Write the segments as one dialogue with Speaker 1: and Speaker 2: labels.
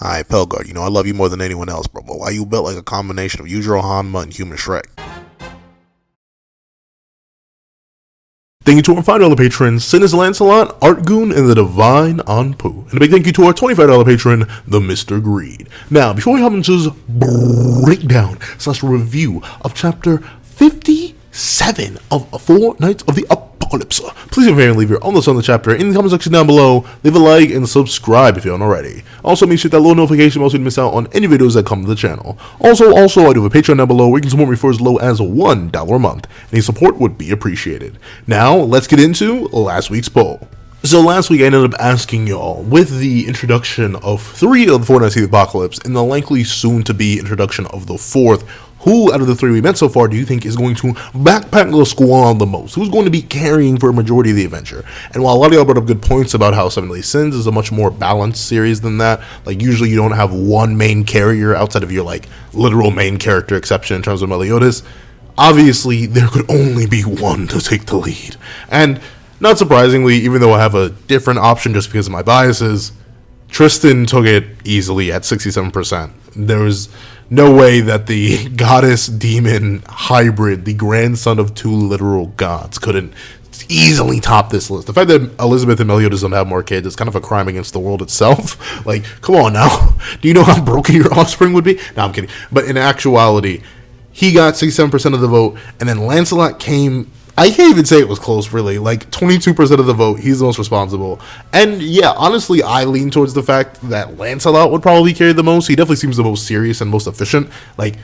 Speaker 1: Alright, Pelgar, I love you more than anyone else, bro, but why you built like a combination of Yujiro Hanma and Human Shrek?
Speaker 2: Thank you to our $5 patrons, Sinus Lancelot, Artgoon, and the Divine Anpu. And a big thank you to our $25 patron, the Mr. Greed. Now, before we hop into this breakdown / review of chapter 57 of Four Nights of the Apocalypse, please leave your own thoughts on the chapter in the comment section down below. Leave a like and subscribe if you haven't already. Also, make sure that little notification bell so you don't miss out on any videos that come to the channel. Also, I do have a Patreon down below where you can support me for as low as $1 a month. Any support would be appreciated. Now, let's get into last week's poll. So last week I ended up asking y'all, with the introduction of 3 of the Four Nights of the Apocalypse and the likely soon-to-be introduction of the 4th, who out of the 3 we met so far do you think is going to backpack the squad the most? Who's going to be carrying for a majority of the adventure? And while a lot of y'all brought up good points about how Seven Deadly Sins is a much more balanced series than that, like usually you don't have one main carrier outside of your like literal main character exception in terms of Meliodas, obviously there could only be one to take the lead. And not surprisingly, even though I have a different option just because of my biases, Tristan took it easily at 67%. There was no way that the goddess-demon hybrid, the grandson of 2 literal gods, couldn't easily top this list. The fact that Elizabeth and Meliodas don't have more kids is kind of a crime against the world itself. Like, come on now. Do you know how broken your offspring would be? No, I'm kidding. But in actuality, he got 67% of the vote, and then Lancelot came... I can't even say it was close, really. Like, 22% of the vote, he's the most responsible. And, yeah, honestly, I lean towards the fact that Lancelot would probably carry the most. He definitely seems the most serious and most efficient. Like,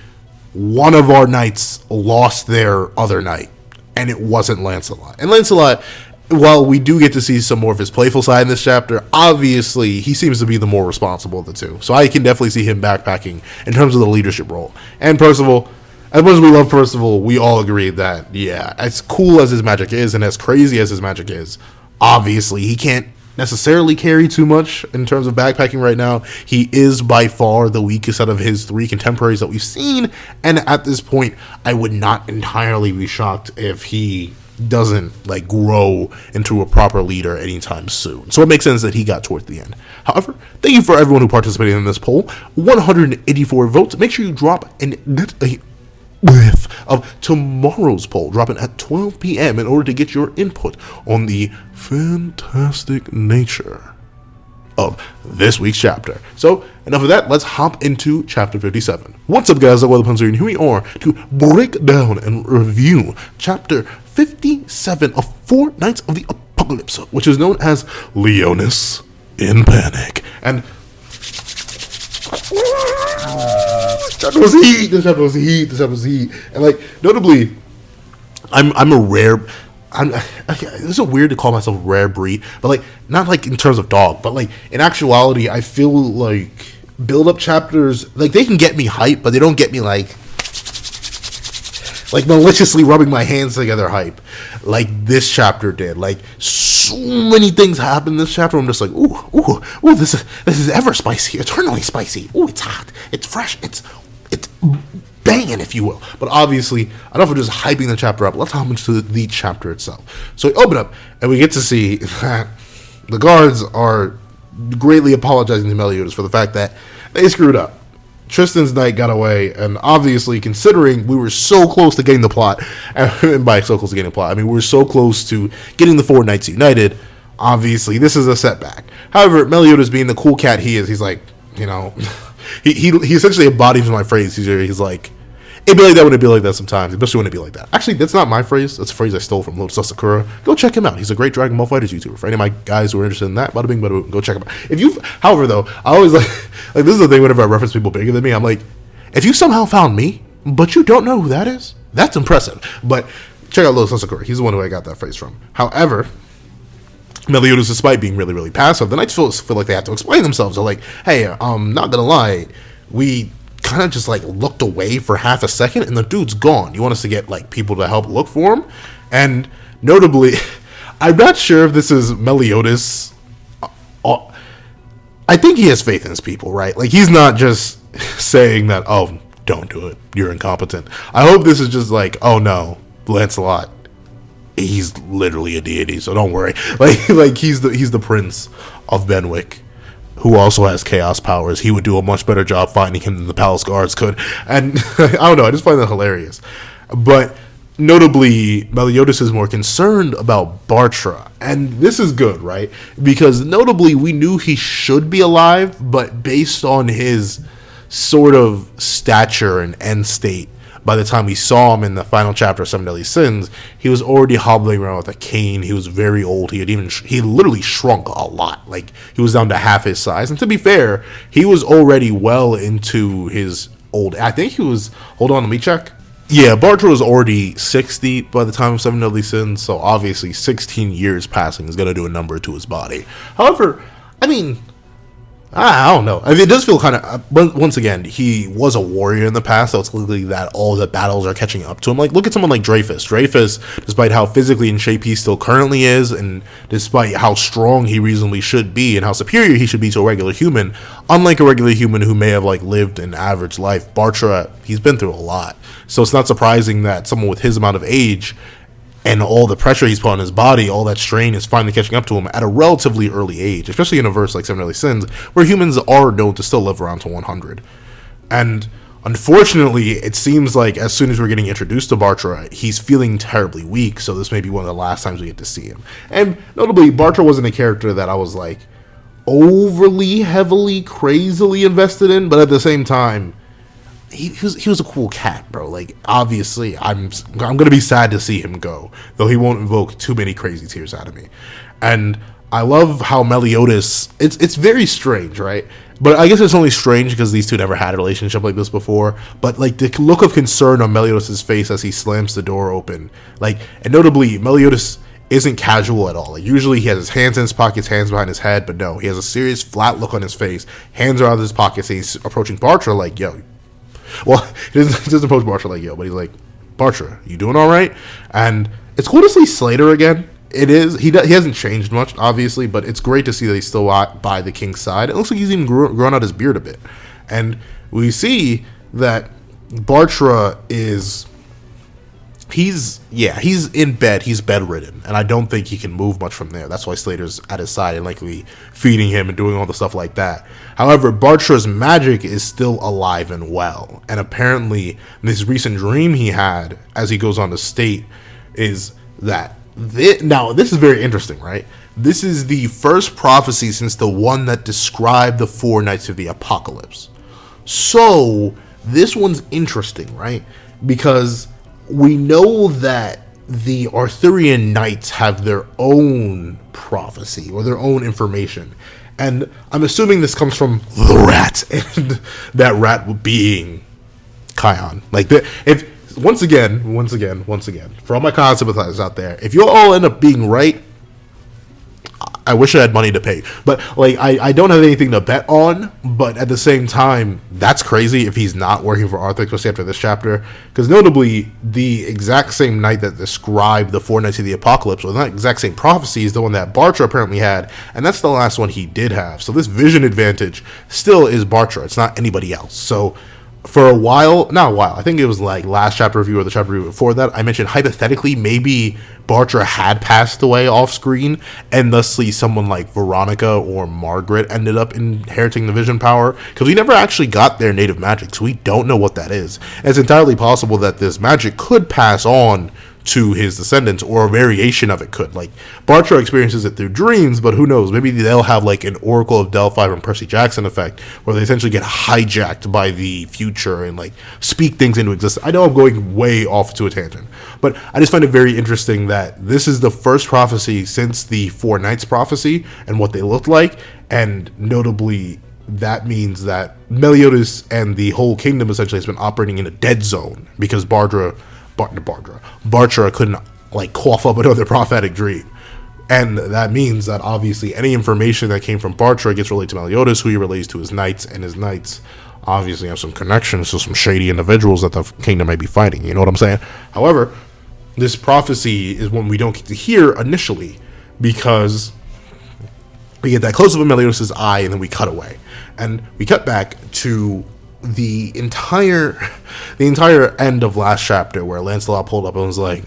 Speaker 2: one of our knights lost their other knight, and it wasn't Lancelot. And Lancelot, while we do get to see some more of his playful side in this chapter, obviously, he seems to be the more responsible of the two. So I can definitely see him backpacking in terms of the leadership role. And Percival... as much as we love Percival, we all agree that, yeah, as cool as his magic is and as crazy as his magic is, obviously he can't necessarily carry too much in terms of backpacking right now. He is by far the weakest out of his 3 contemporaries that we've seen, and at this point, I would not entirely be shocked if he doesn't like grow into a proper leader anytime soon. So it makes sense that he got towards the end. However, thank you for everyone who participated in this poll. 184 votes. Make sure you drop and get a whiff of tomorrow's poll, dropping at 12 p.m. in order to get your input on the fantastic nature of this week's chapter. So, enough of that, let's hop into chapter 57. What's up, guys? I'm Weatherpuns here, and here we are to break down and review chapter 57 of Four Nights of the Apocalypse, which is known as Leonis in Panic. And this chapter was heat. And like, notably, I'm a rare, this is weird to call myself a rare breed, but like, not like in terms of dog, but like, in actuality, I feel like build-up chapters, like, they can get me hype, but they don't get me like maliciously rubbing my hands together hype, like this chapter did. Like, so many things happen in this chapter. I'm just like, ooh, this is ever spicy, eternally spicy. Ooh, it's hot, it's fresh, it's banging, if you will. But obviously, enough of just hyping the chapter up. Let's hop into the chapter itself. So we open up, and we get to see that the guards are greatly apologizing to Meliodas for the fact that they screwed up. Tristan's knight got away, and obviously, considering we were so close to getting the plot, and by so close to getting the plot, I mean we were so close to getting the 4 knights united, obviously this is a setback. However, Meliodas, being the cool cat he is, he's like, you know, he essentially embodies my phrase. He's like, it'd be like that when it'd be like that sometimes, especially when it'd be like that. Actually, that's not my phrase. That's a phrase I stole from Lotus Sakura. Go check him out. He's a great Dragon Ball FighterZ YouTuber. For any of my guys who are interested in that, bada bing, bada boom, go check him out. However, though, I always like this is the thing whenever I reference people bigger than me, I'm like, if you somehow found me, but you don't know who that is, that's impressive. But check out Lotus Sakura. He's the one who I got that phrase from. However, Meliodas, despite being really, really passive, the Knights feel like they have to explain themselves. They're like, hey, not gonna lie, we kind of just like looked away for half a second and the dude's gone. You want us to get like people to help look for him? And notably, I'm not sure if this is Meliodas. I think he has faith in his people, right? Like, he's not just saying that, oh, don't do it, you're incompetent. I hope this is just like, oh no, Lancelot, he's literally a deity, so don't worry. Like he's the prince of Benwick, who also has chaos powers. He would do a much better job finding him than the palace guards could. And I don't know, I just find that hilarious. But notably, Meliodas is more concerned about Bartra. And this is good, right? Because notably, we knew he should be alive, but based on his sort of stature and end state, by the time we saw him in the final chapter of Seven Deadly Sins, he was already hobbling around with a cane. He was very old. He literally shrunk a lot. Like, he was down to half his size. And to be fair, he was already well into his old. I think he was. Hold on, let me check. Yeah, Bartra was already 60 by the time of Seven Deadly Sins, so obviously 16 years passing is going to do a number to his body. However, I mean, I don't know. I mean, it does feel kind of. Once again, he was a warrior in the past, so it's likely that all the battles are catching up to him. Like, look at someone like Dreyfus. Dreyfus, despite how physically in shape he still currently is, and despite how strong he reasonably should be, and how superior he should be to a regular human, unlike a regular human who may have like lived an average life, Bartra, he's been through a lot. So it's not surprising that someone with his amount of age and all the pressure he's put on his body, all that strain is finally catching up to him at a relatively early age, especially in a verse like Seven Deadly Sins, where humans are known to still live around to 100. And unfortunately, it seems like as soon as we're getting introduced to Bartra, he's feeling terribly weak, so this may be one of the last times we get to see him. And notably, Bartra wasn't a character that I was like overly, heavily, crazily invested in, but at the same time, he was a cool cat, bro. Like, obviously, I'm gonna be sad to see him go, though he won't invoke too many crazy tears out of me. And I love how Meliodas. It's very strange, right? But I guess it's only strange because these two never had a relationship like this before. But like the look of concern on Meliodas' face as he slams the door open, like, and notably, Meliodas isn't casual at all. Like, usually he has his hands in his pockets, hands behind his head, but no, he has a serious flat look on his face. Hands are out of his pockets, and he's approaching Bartra like, yo. Well, he doesn't approach Bartra like yo, but he's like, Bartra, you doing all right? And it's cool to see Slater again. It is. He hasn't changed much, obviously, but it's great to see that he's still by the king's side. It looks like he's even grown out his beard a bit. And we see that Bartra is... He's in bed. He's bedridden, and I don't think he can move much from there. That's why Slater's at his side and likely feeding him and doing all the stuff like that. However, Bartra's magic is still alive and well, and apparently this recent dream he had as he goes on to state is that now this is very interesting, right? This is the first prophecy since the one that described the 4 Knights of the Apocalypse. So this one's interesting, right? Because we know that the Arthurian Knights have their own prophecy or their own information. And I'm assuming this comes from the rat, and that rat being Kion. Like, if once again, for all my Kion sympathizers out there, if you all end up being right, I wish I had money to pay. But, like, I don't have anything to bet on, but at the same time, that's crazy if he's not working for Arthur, especially after this chapter. Because notably, the exact same night that described the 4 Knights of the Apocalypse, or that exact same prophecy, is the one that Bartra apparently had, and that's the last one he did have. So this vision advantage still is Bartra. It's not anybody else. So for I think it was like last chapter review or the chapter review before that, I mentioned hypothetically maybe Bartra had passed away off screen, and thusly someone like Veronica or Margaret ended up inheriting the vision power, because we never actually got their native magic, so we don't know what that is. And it's entirely possible that this magic could pass on to his descendants, or a variation of it could. Like, Bartra experiences it through dreams, but who knows, maybe they'll have like an Oracle of Delphi from Percy Jackson effect, where they essentially get hijacked by the future and like speak things into existence. I know I'm going way off to a tangent, but I just find it very interesting that this is the first prophecy since the 4 Knights prophecy and what they looked like. And notably, that means that Meliodas and the whole kingdom essentially has been operating in a dead zone, because Bartra couldn't like cough up another prophetic dream. And that means that obviously any information that came from Bartra gets relayed to Meliodas, who he relays to his knights, and his knights obviously have some connections to some shady individuals that the kingdom may be fighting. You know what I'm saying? However, this prophecy is one we don't get to hear initially, because we get that close up of Meliodas' eye, and then we cut away. And we cut back to the entire end of last chapter, where Lancelot pulled up and was like,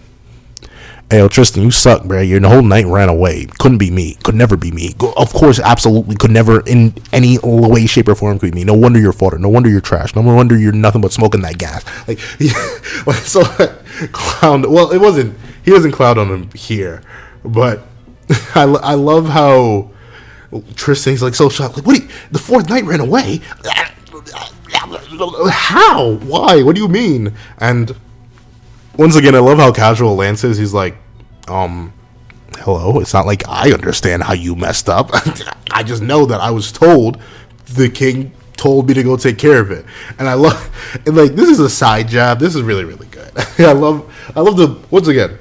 Speaker 2: Hey, yo, Tristan, you suck, bro. Your whole night ran away. Couldn't be me. Could never be me. Of course, absolutely could never in any way, shape, or form could be me. No wonder you're fodder. No wonder you're trash. No wonder you're nothing but smoking that gas. Like, so clown. Well, it wasn't. He doesn't clown on him here, but I love how Tristan's like so shocked. Like, the fourth knight ran away. How? Why? What do you mean? And once again, I love how casual Lance is. He's like, hello, it's not like I understand how you messed up. I just know that I was told the king told me to go take care of it. And I love, and like, this is a side jab. This is really, really good. I love once again,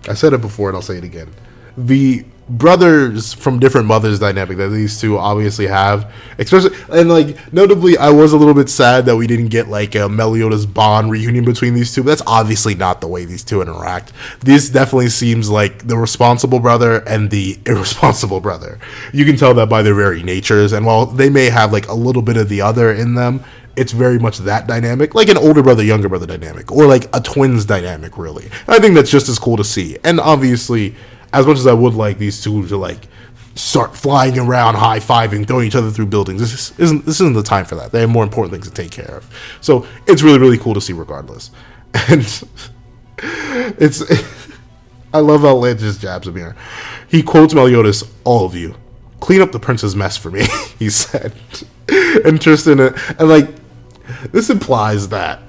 Speaker 2: I said it before and I'll say it again. The brothers from different mothers dynamic that these two obviously have, especially, and like notably, I was a little bit sad that we didn't get like a Meliodas Bond reunion between these two, but that's obviously not the way these two interact. This definitely seems like the responsible brother and the irresponsible brother. You can tell that by their very natures, and while they may have like a little bit of the other in them, it's very much that dynamic, like an older brother, younger brother dynamic, or like a twins dynamic, really. And I think that's just as cool to see. And obviously, as much as I would like these two to like start flying around, high-fiving, throwing each other through buildings, this isn't the time for that. They have more important things to take care of. So it's really, really cool to see regardless. And I love how Lance just jabs him here. He quotes Meliodas, "All of you, clean up the prince's mess for me," he said. And Tristan, and like, this implies that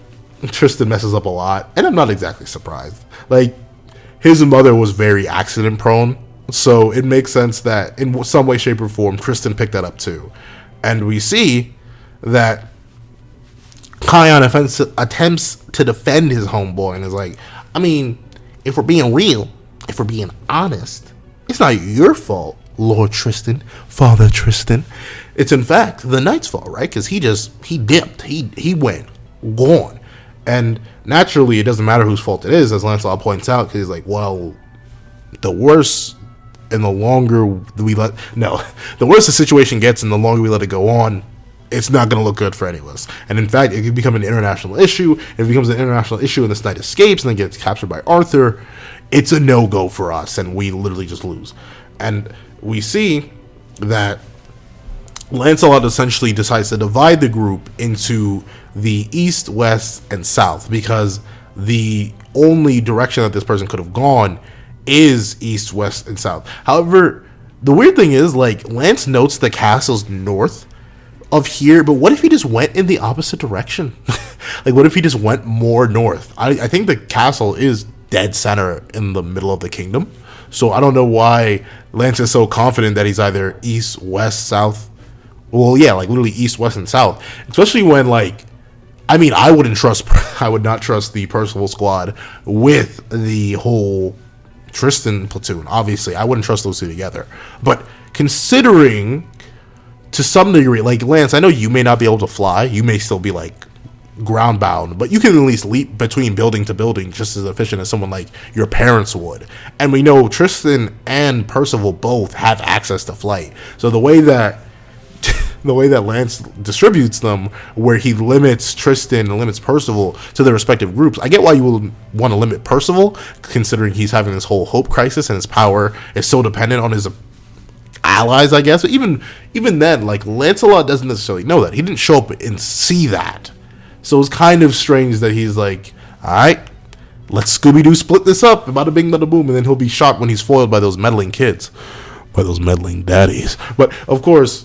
Speaker 2: Tristan messes up a lot, and I'm not exactly surprised. Like, his mother was very accident prone, so it makes sense that in some way, shape, or form, Tristan picked that up too. And we see that Kion attempts to defend his homeboy and is like, I mean, if we're being real, if we're being honest, it's not your fault, Lord Tristan, Father Tristan. It's in fact the knight's fault, right? Because he dipped, he went, gone. And naturally, it doesn't matter whose fault it is, as Lancelot points out, because he's like, well, the worse and the longer the worse the situation gets and the longer we let it go on, it's not going to look good for any of us. And in fact, it could become an international issue. If it becomes an international issue and this knight escapes and then gets captured by Arthur, it's a no-go for us, and we literally just lose. And we see that Lancelot essentially decides to divide the group into the east, west, and south, because the only direction that this person could have gone is east, west, and south. However, the weird thing is, like, Lance notes the castle's north of here, but what if he just went in the opposite direction? Like, what if he just went more north? I think the castle is dead center in the middle of the kingdom, so I don't know why Lance is so confident that he's either east, west, south. Well, yeah, like literally east, west, and south. Especially when, like, I mean, I would not trust the Percival squad with the whole Tristan platoon. Obviously, I wouldn't trust those two together. But considering, to some degree, like, Lance, I know you may not be able to fly. You may still be, like, ground bound, but you can at least leap between building to building just as efficient as someone like your parents would. And we know Tristan and Percival both have access to flight. So the way that Lance distributes them, where he limits Tristan and limits Percival to their respective groups, I get why you would want to limit Percival, considering he's having this whole hope crisis and his power is so dependent on his allies, I guess. But even then, like, Lancelot doesn't necessarily know that. He didn't show up and see that. So it's kind of strange that he's like, alright, let's Scooby-Doo split this up, bada bing, bada boom, and then he'll be shocked when he's foiled by those meddling kids, by those meddling daddies. But, of course,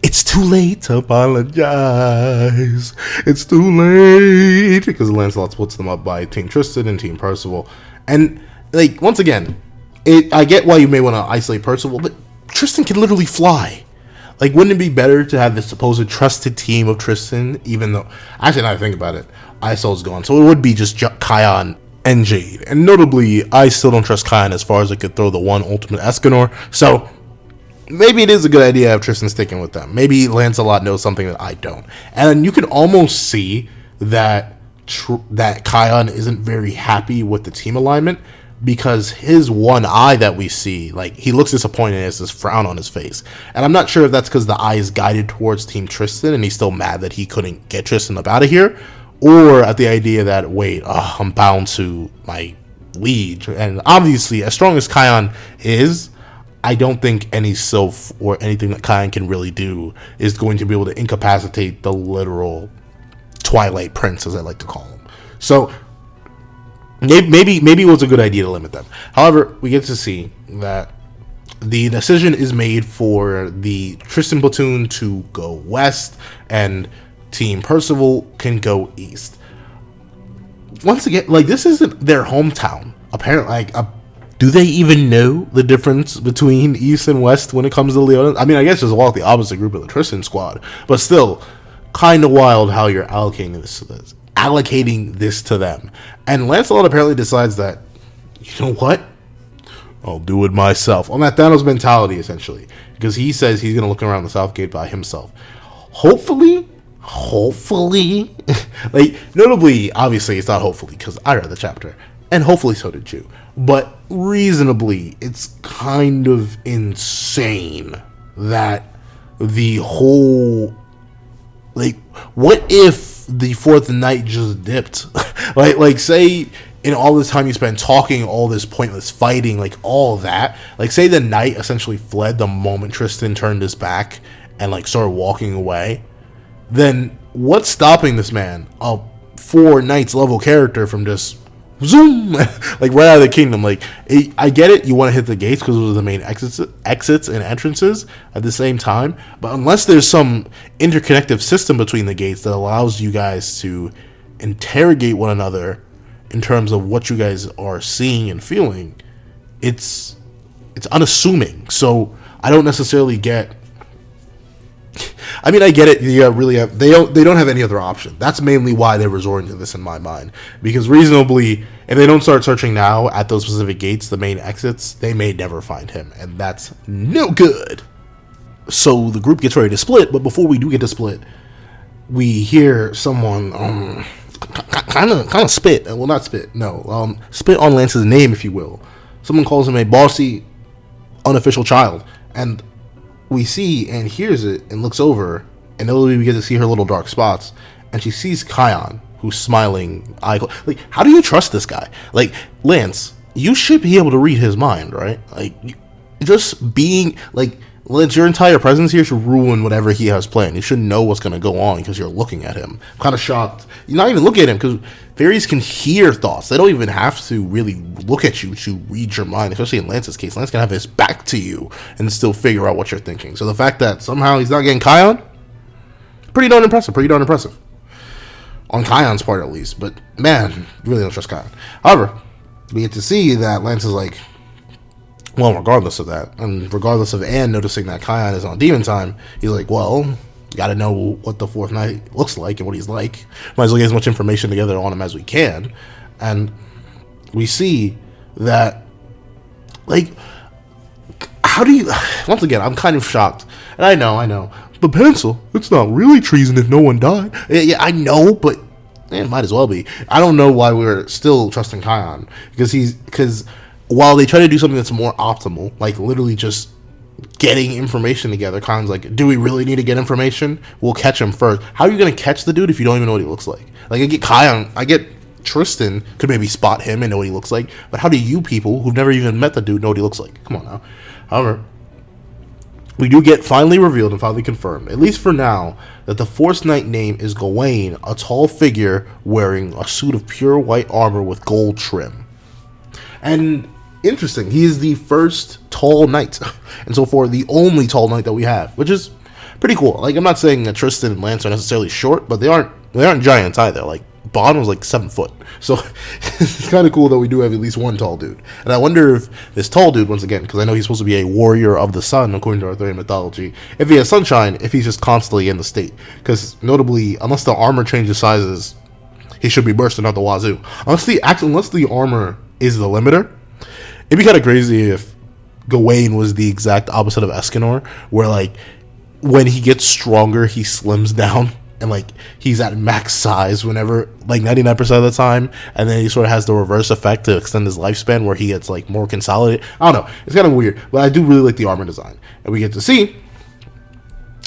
Speaker 2: it's too late to apologize. It's too late. Because Lancelot splits them up by Team Tristan and Team Percival. And, like, once again, I get why you may want to isolate Percival, but Tristan can literally fly. Like, wouldn't it be better to have this supposed trusted team of Tristan, even though, actually, now I think about it, Isol's gone. So it would be just Kion and Jade. And notably, I still don't trust Kion as far as I could throw the one ultimate Escanor. So maybe it is a good idea to have Tristan sticking with them. Maybe Lancelot knows something that I don't. And you can almost see that that Kion isn't very happy with the team alignment, because his one eye that we see, like, he looks disappointed and has this frown on his face. And I'm not sure if that's because the eye is guided towards Team Tristan and he's still mad that he couldn't get Tristan up out of here, or at the idea that, wait, I'm bound to my liege. And obviously, as strong as Kion is, I don't think any sylph or anything that Kion can really do is going to be able to incapacitate the literal Twilight Prince, as I like to call him. So maybe it was a good idea to limit them. However, we get to see that the decision is made for the Tristan platoon to go west, and Team Percival can go east. Once again, like, this isn't their hometown. Apparently, like, do they even know the difference between east and west when it comes to Leona? I mean, I guess just walk the opposite group of the Tristan squad, but still, kind of wild how you're allocating this to them. And Lancelot apparently decides that, you know what? I'll do it myself. On that Thanos mentality, essentially. Because he says he's going to look around the South Gate by himself. Hopefully, like, notably, obviously, it's not hopefully, because I read the chapter. And hopefully so did you. But reasonably, it's kind of insane that the whole, like, what if the fourth night just dipped? like say in all this time you spent talking, all this pointless fighting, like all that, like say the knight essentially fled the moment Tristan turned his back and like started walking away, then what's stopping this man, a 4 knights level character, from just zoom like right out of the kingdom? Like, I get it, you want to hit the gates because those are the main exits and entrances at the same time, but unless there's some interconnective system between the gates that allows you guys to interrogate one another in terms of what you guys are seeing and feeling, it's unassuming. So I don't necessarily get, I mean, I get it. You really have, they don't have any other option. That's mainly why they're resorting to this in my mind. Because reasonably, if they don't start searching now at those specific gates, the main exits, they may never find him, and that's no good. So the group gets ready to split, but before we do get to split, we hear someone kind of spit. Well, not spit. No, spit on Lance's name, if you will. Someone calls him a bossy, unofficial child, and we see and hears it and looks over, and then we get to see her little dark spots, and she sees Kion, who's smiling. Like, how do you trust this guy? Like, Lance, you should be able to read his mind, right? Like, just being, like, Lance, your entire presence here should ruin whatever he has planned. You should know what's going to go on because you're looking at him. I'm kind of shocked. You're not even looking at him, because fairies can hear thoughts. They don't even have to really look at you to read your mind, especially in Lance's case. Lance can have his back to you and still figure out what you're thinking. So the fact that somehow he's not getting Kion, pretty darn impressive. On Kion's part, at least. But, man, really don't trust Kion. However, we get to see that Lance is like, well, regardless of that, and regardless of Anne noticing that Kion is on demon time, he's like, well, you gotta know what the fourth knight looks like and what he's like. Might as well get as much information together on him as we can. And we see that, like, how do you, once again, I'm kind of shocked. And I know, the pencil, it's not really treason if no one died. Yeah, I know, but it might as well be. I don't know why we're still trusting Kion, because while they try to do something that's more optimal, like literally just getting information together, Kion's like, do we really need to get information? We'll catch him first. How are you going to catch the dude if you don't even know what he looks like? Like, I get Kion, I get Tristan could maybe spot him and know what he looks like, but how do you people who've never even met the dude know what he looks like? Come on now. However, we do get finally revealed and finally confirmed, at least for now, that the Force Knight name is Gawain, a tall figure wearing a suit of pure white armor with gold trim. And interesting, he is the first tall knight, and so far the only tall knight that we have, which is pretty cool. Like, I'm not saying that Tristan and Lance are necessarily short, but they aren't giants either. Like, Bond was like 7 foot, so it's kind of cool that we do have at least one tall dude. And I wonder if this tall dude, once again, because I know he's supposed to be a warrior of the sun according to Arthurian mythology, if he has sunshine, if he's just constantly in the state, because notably, unless the armor changes sizes, he should be bursting out the wazoo. Unless the armor is the limiter, it'd be kind of crazy if Gawain was the exact opposite of Escanor, where, like, when he gets stronger, he slims down, and, like, he's at max size whenever, like, 99% of the time, and then he sort of has the reverse effect to extend his lifespan, where he gets, like, more consolidated. I don't know. It's kind of weird, but I do really like the armor design. And we get to see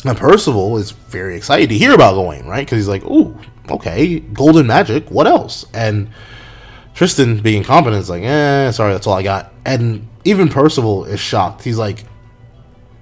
Speaker 2: that Percival is very excited to hear about Gawain, right? Because he's like, ooh, okay, golden magic, what else? And
Speaker 1: Tristan, being competent, is like, sorry, that's all I got. And even Percival is shocked. He's like,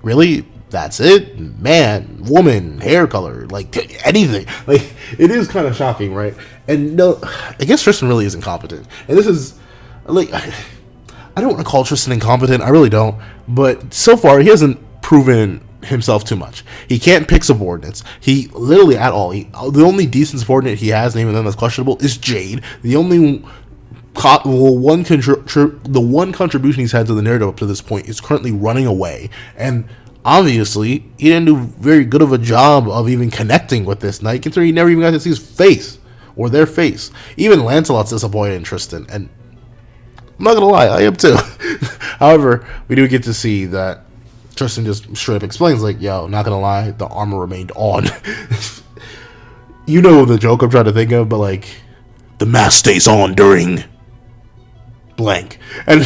Speaker 1: really? That's it? Man, woman, hair color, like anything. Like, it is kind of shocking, right? And no, I guess Tristan really is incompetent. And this is, like, I don't want to call Tristan incompetent. I really don't. But so far, he hasn't proven himself too much. He can't pick subordinates. He literally at all. The only decent subordinate he has, and even then that's questionable, is Jade. The only the one contribution he's had to the narrative up to this point is currently running away. And obviously, he didn't do very good of a job of even connecting with this knight, considering he never even got to see his face, or their face. Even Lancelot's disappointed in Tristan, and I'm not gonna lie, I am too. However, we do get to see that Tristan just straight up explains, like, yo, not gonna lie, the armor remained on. You know the joke I'm trying to think of, but like, the mask stays on during blank. And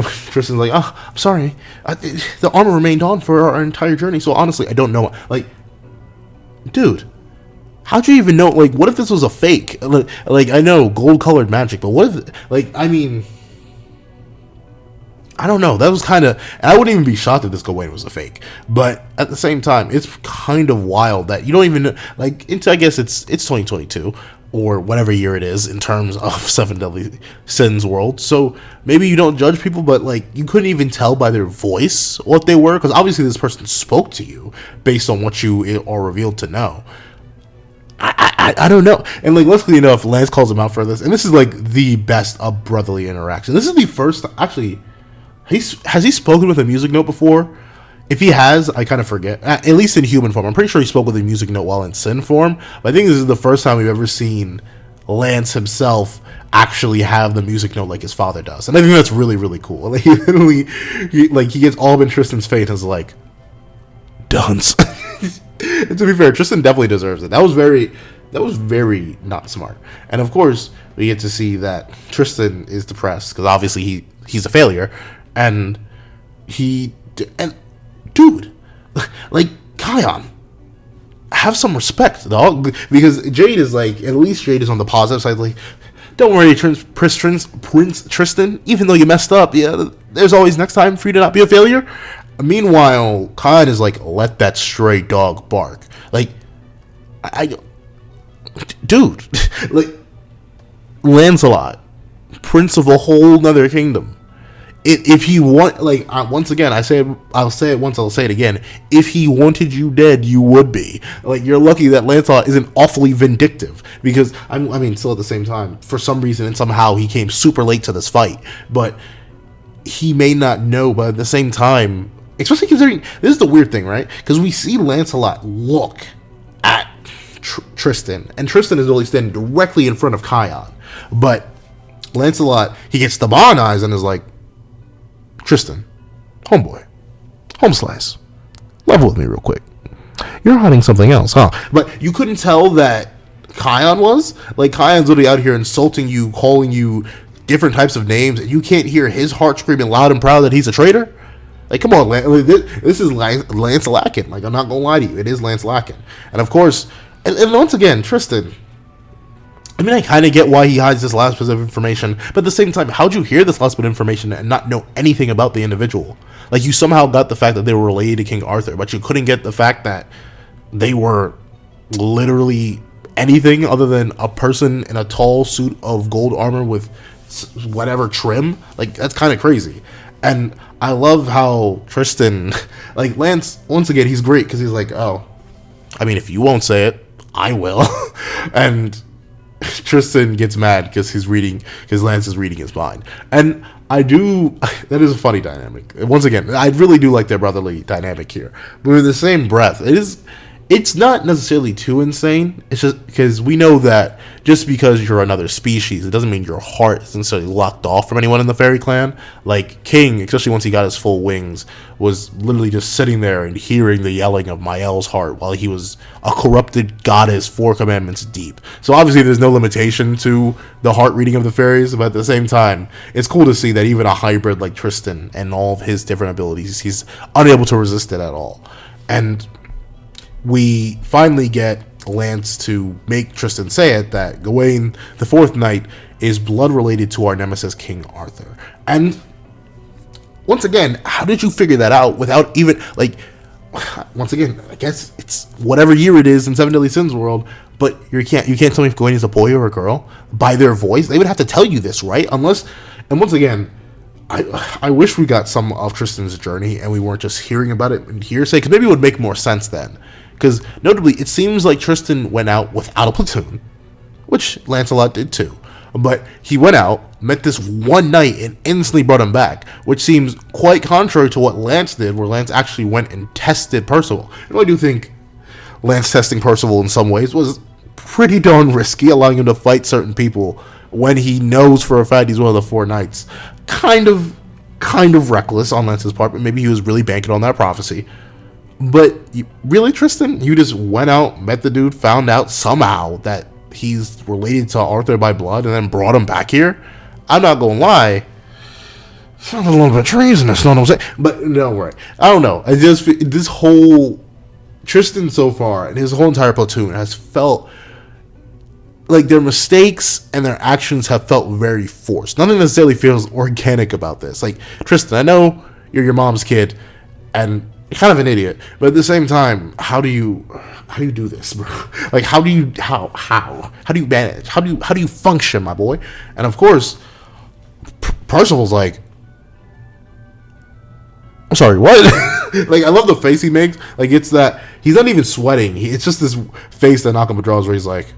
Speaker 1: Tristan's like, oh, I'm sorry, the armor remained on for our entire journey, so honestly, I don't know. Like, dude, how'd you even know? Like, what if this was a fake? Like, I know gold-colored magic, but what if, like, I mean, I don't know. That was kind of, I wouldn't even be shocked if this Gawain was a fake. But at the same time, it's kind of wild that you don't even know, like, I guess it's 2022, or whatever year it is in terms of Seven Deadly Sins world. So maybe you don't judge people, but like, you couldn't even tell by their voice what they were, because obviously this person spoke to you based on what you are revealed to know. I don't know. And like, luckily enough, Lance calls him out for this, and this is like the best of brotherly interaction. This is the first, actually, has he spoken with a music note before? If he has, I kind of forget. At least in human form. I'm pretty sure he spoke with a music note while in sin form. But I think this is the first time we've ever seen Lance himself actually have the music note like his father does. And I think that's really, really cool. Like, he literally, he gets all up in Tristan's face and is like, dunce. And to be fair, Tristan definitely deserves it. That was very not smart. And of course, we get to see that Tristan is depressed because obviously he's a failure. And dude, like, Kion, have some respect, dog. Because Jade is like, at least Jade is on the positive side. Like, don't worry, Prince Tristan. Even though you messed up, yeah, there's always next time for you to not be a failure. Meanwhile, Kion is like, let that stray dog bark. Like, dude, like, Lancelot, prince of a whole nother kingdom. If he want, like, once again, I'll say it once, I'll say it again. If he wanted you dead, you would be. Like, you're lucky that Lancelot isn't awfully vindictive, because I mean, still at the same time, for some reason and somehow he came super late to this fight, but he may not know. But at the same time, especially considering this is the weird thing, right? Because we see Lancelot look at Tristan, and Tristan is only standing directly in front of Kion, but Lancelot, he gets the bond eyes and is like, Tristan, homeboy, home slice, level with me real quick. You're hiding something else, huh? But you couldn't tell that Kion was? Like, Kion's literally out here insulting you, calling you different types of names, and you can't hear his heart screaming loud and proud that he's a traitor? Like, come on, this is Lance Lacken. Like, I'm not gonna lie to you, it is Lance Lacken. And of course, and once again, Tristan, I mean, I kind of get why he hides this last bit of information, but at the same time, how'd you hear this last bit of information and not know anything about the individual? Like, you somehow got the fact that they were related to King Arthur, but you couldn't get the fact that they were literally anything other than a person in a tall suit of gold armor with whatever trim. Like, that's kind of crazy. And I love how Tristan, like, Lance, once again, he's great because he's like, oh, I mean, if you won't say it, I will. And Tristan gets mad because Lance is reading his mind. And that is a funny dynamic. Once again, I really do like their brotherly dynamic here. But in the same breath, it's not necessarily too insane. It's just because we know that just because you're another species, it doesn't mean your heart is necessarily locked off from anyone in the fairy clan. Like, King, especially once he got his full wings, was literally just sitting there and hearing the yelling of Mael's heart while he was a corrupted goddess 4 commandments deep. So obviously there's no limitation to the heart reading of the fairies, but at the same time, it's cool to see that even a hybrid like Tristan and all of his different abilities, he's unable to resist it at all. And we finally get Lance to make Tristan say it, that Gawain, the fourth knight, is blood related to our nemesis King Arthur. And once again, how did you figure that out without even, like, once again, I guess it's whatever year it is in Seven Deadly Sins world, but you can't tell me if Gawain is a boy or a girl by their voice. They would have to tell you this, right? Unless, and once again, I wish we got some of Tristan's journey and we weren't just hearing about it in hearsay, because maybe it would make more sense then. Because notably, it seems like Tristan went out without a platoon, which Lancelot did too. But he went out, met this one knight, and instantly brought him back, which seems quite contrary to what Lance did, where Lance actually went and tested Percival. And I do think Lance testing Percival in some ways was pretty darn risky, allowing him to fight certain people when he knows for a fact he's one of the four knights. Kind of reckless on Lance's part, but maybe he was really banking on that prophecy. But really, Tristan, you just went out, met the dude, found out somehow that he's related to Arthur by blood, and then brought him back here? I'm not gonna lie, sounds a little bit treasonous, know what I'm saying? But no, right, I don't know. I just, this whole Tristan so far and his whole entire platoon has felt like their mistakes and their actions have felt very forced. Nothing necessarily feels organic about this. Like, Tristan, I know you're your mom's kid and you're kind of an idiot, but at the same time, how do you do this, bro? Like, how do you manage? How do you function, my boy? And of course, Percival's like, I'm sorry, what? Like, I love the face he makes. Like, it's that he's not even sweating. It's just this face that Nakama draws where he's like,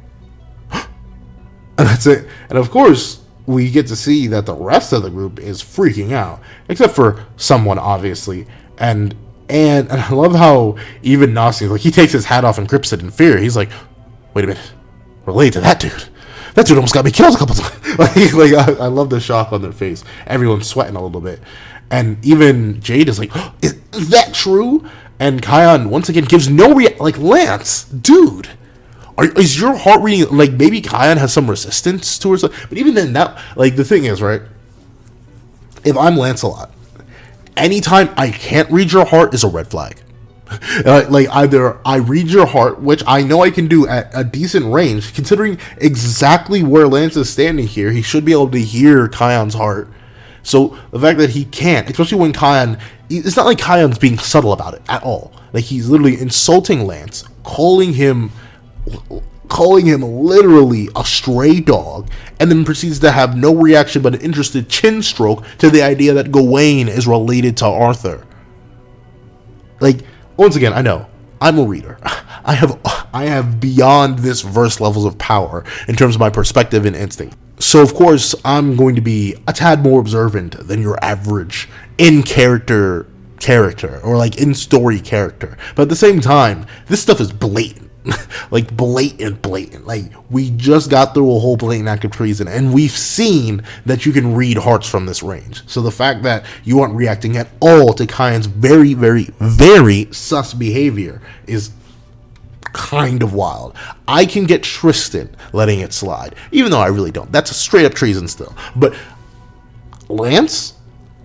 Speaker 1: and that's it. And of course, we get to see that the rest of the group is freaking out, except for someone, obviously. And I love how even Nasi, like, he takes his hat off and grips it in fear. He's like, wait a minute, related to that dude. That dude almost got me killed a couple times. I love the shock on their face. Everyone's sweating a little bit. And even Jade is like, oh, is that true? And Kion, once again, gives no like, Lance, dude, is your heart reading, like, maybe Kion has some resistance towards it, but even then, that, like, the thing is, right, if I'm Lancelot, anytime I can't read your heart is a red flag. Like, either I read your heart, which I know I can do at a decent range, considering exactly where Lance is standing here, he should be able to hear Kion's heart. So the fact that he can't, especially when Kion, it's not like Kion's being subtle about it at all. Like, he's literally insulting Lance, calling him literally a stray dog, and then proceeds to have no reaction but an interested chin stroke to the idea that Gawain is related to Arthur. Like, once again, I know I'm a reader. I have beyond this verse levels of power in terms of my perspective and instinct. So of course I'm going to be a tad more observant than your average in character or like in story character. But at the same time, this stuff is blatant. Like, blatant. Like, we just got through a whole blatant act of treason, and we've seen that you can read hearts from this range. So the fact that you aren't reacting at all to Kion's very, very, very sus behavior is kind of wild. I can get Tristan letting it slide, even though I really don't. That's a straight up treason still. But Lance,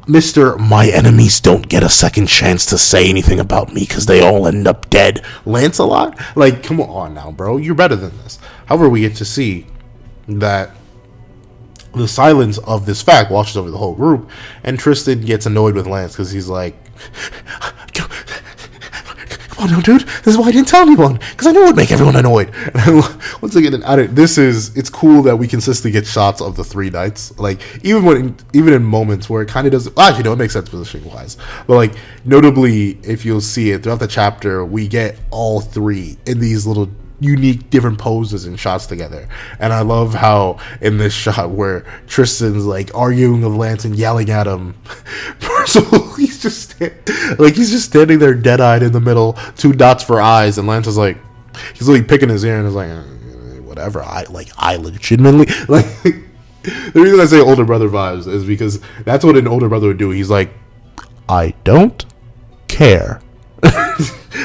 Speaker 1: Mr. My enemies don't get a second chance to say anything about me because they all end up dead, Lancelot? Like, come on now, bro. You're better than this. However, we get to see that the silence of this fact washes over the whole group, and Tristan gets annoyed with Lance because he's like, come on, no, dude. This is why I didn't tell anyone, because I knew it would make everyone annoyed. And once again, it's cool that we consistently get shots of the three knights. Like, even in moments where it kind of doesn't, actually, no, it makes sense positioning wise. But like, notably, if you'll see it throughout the chapter, we get all three in these little unique different poses and shots together. And I love how in this shot where Tristan's like arguing with Lance and yelling at him, Percival, he's just standing there dead-eyed in the middle, two dots for eyes, and Lance is like, he's literally picking his ear and is like, whatever. I legitimately, like, the reason I say older brother vibes is because that's what an older brother would do. He's like, I don't care.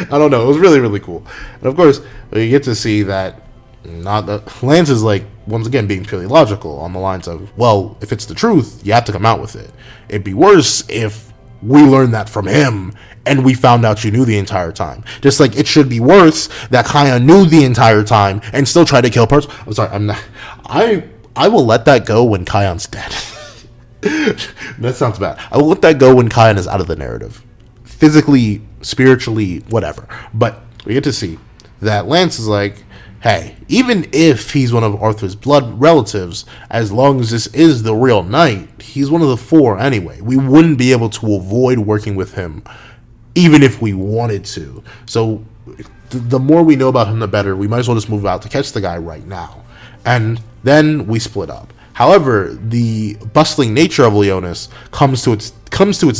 Speaker 1: I don't know. It was really, really cool. And of course, you get to see that Lance is like, once again, being purely logical on the lines of, well, if it's the truth, you have to come out with it. It'd be worse if we learned that from him, and we found out you knew the entire time. Just like it should be worse that Kion knew the entire time and still tried to kill Percival. I'm sorry, I'm not. I will let that go when Kion's dead. That sounds bad. I will let that go when Kion is out of the narrative, physically, spiritually, whatever. But we get to see that Lance is like, hey, even if he's one of Arthur's blood relatives, as long as this is the real knight, he's one of the four anyway. We wouldn't be able to avoid working with him, even if we wanted to. So the more we know about him, the better. We might as well just move out to catch the guy right now. And then we split up. However, the bustling nature of Leonis comes to its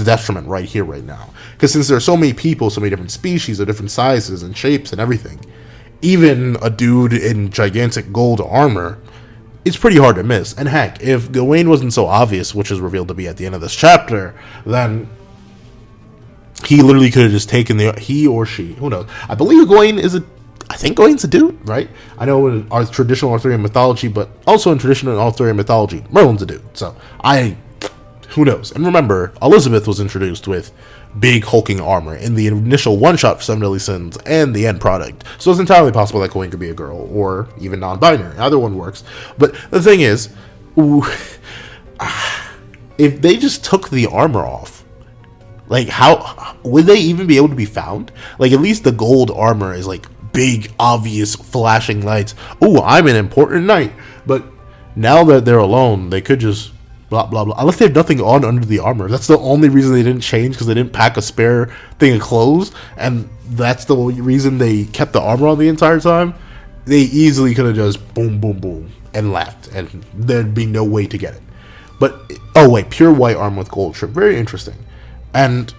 Speaker 1: detriment right here, right now. Because since there are so many people, so many different species of different sizes and shapes and everything, even a dude in gigantic gold armor, it's pretty hard to miss. And heck, if Gawain wasn't so obvious, which is revealed to be at the end of this chapter, then he literally could have just taken he or she, who knows. I believe I think Gawain's a dude, right? I know in our traditional Arthurian mythology, but also in traditional Arthurian mythology, Merlin's a dude. So who knows? And remember, Elizabeth was introduced with big hulking armor in the initial one-shot for Seven Deadly Sins and the end product. So it's entirely possible that Gawain could be a girl or even non-binary. Either one works. But the thing is, if they just took the armor off, like, how would they even be able to be found? Like, at least the gold armor is like big, obvious, flashing lights. Oh, I'm an important knight. But now that they're alone, they could just blah blah blah. Unless they have nothing on under the armor. That's the only reason they didn't change, because they didn't pack a spare thing of clothes, and that's the reason they kept the armor on the entire time. They easily could have just boom boom boom and left, and there'd be no way to get it. But oh wait, pure white armor with gold trim, very interesting. And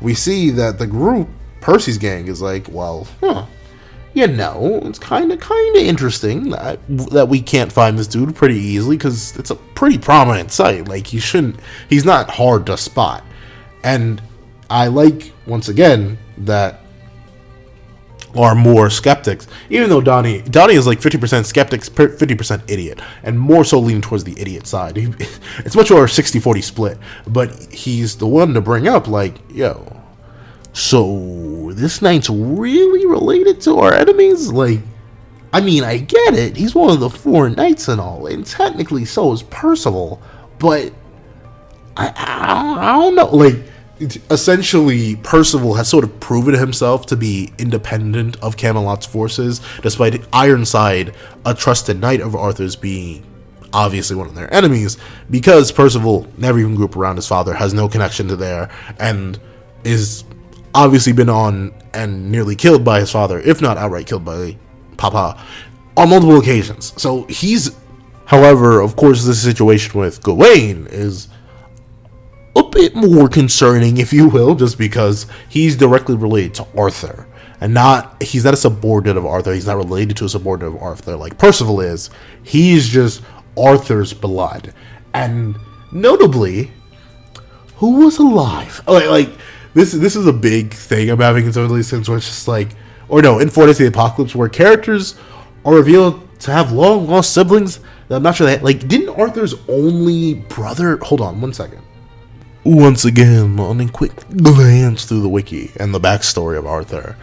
Speaker 1: we see that the group, Percy's gang, is like, well, it's kind of interesting that we can't find this dude pretty easily, because it's a pretty prominent site. Like, he's not hard to spot. And I like, once again, that are more skeptics, even though Donnie is like 50% skeptics, 50% idiot, and more so leaning towards the idiot side. It's much more a 60-40 split, but he's the one to bring up, like, yo, so this knight's really related to our enemies? Like, I mean, I get it, he's one of the four knights and all, and technically so is Percival, but I don't know, like, essentially Percival has sort of proven himself to be independent of Camelot's forces, despite Ironside, a trusted knight of Arthur's, being obviously one of their enemies, because Percival never even grew up around his father, has no connection to there, and is obviously been on and nearly killed by his father, if not outright killed by Papa, on multiple occasions. So however, of course, this situation with Gawain is a bit more concerning, if you will, just because he's directly related to Arthur, and he's not a subordinate of Arthur. He's not related to a subordinate of Arthur like Percival is. He's just Arthur's blood. And notably, who was alive? Like this is a big thing I'm having in some of these things where it's just like, or no, in Fortnite the Apocalypse, where characters are revealed to have long lost siblings that I'm not sure like, didn't Arthur's only brother, hold on one second. Once again, on a quick glance through the wiki and the backstory of Arthur,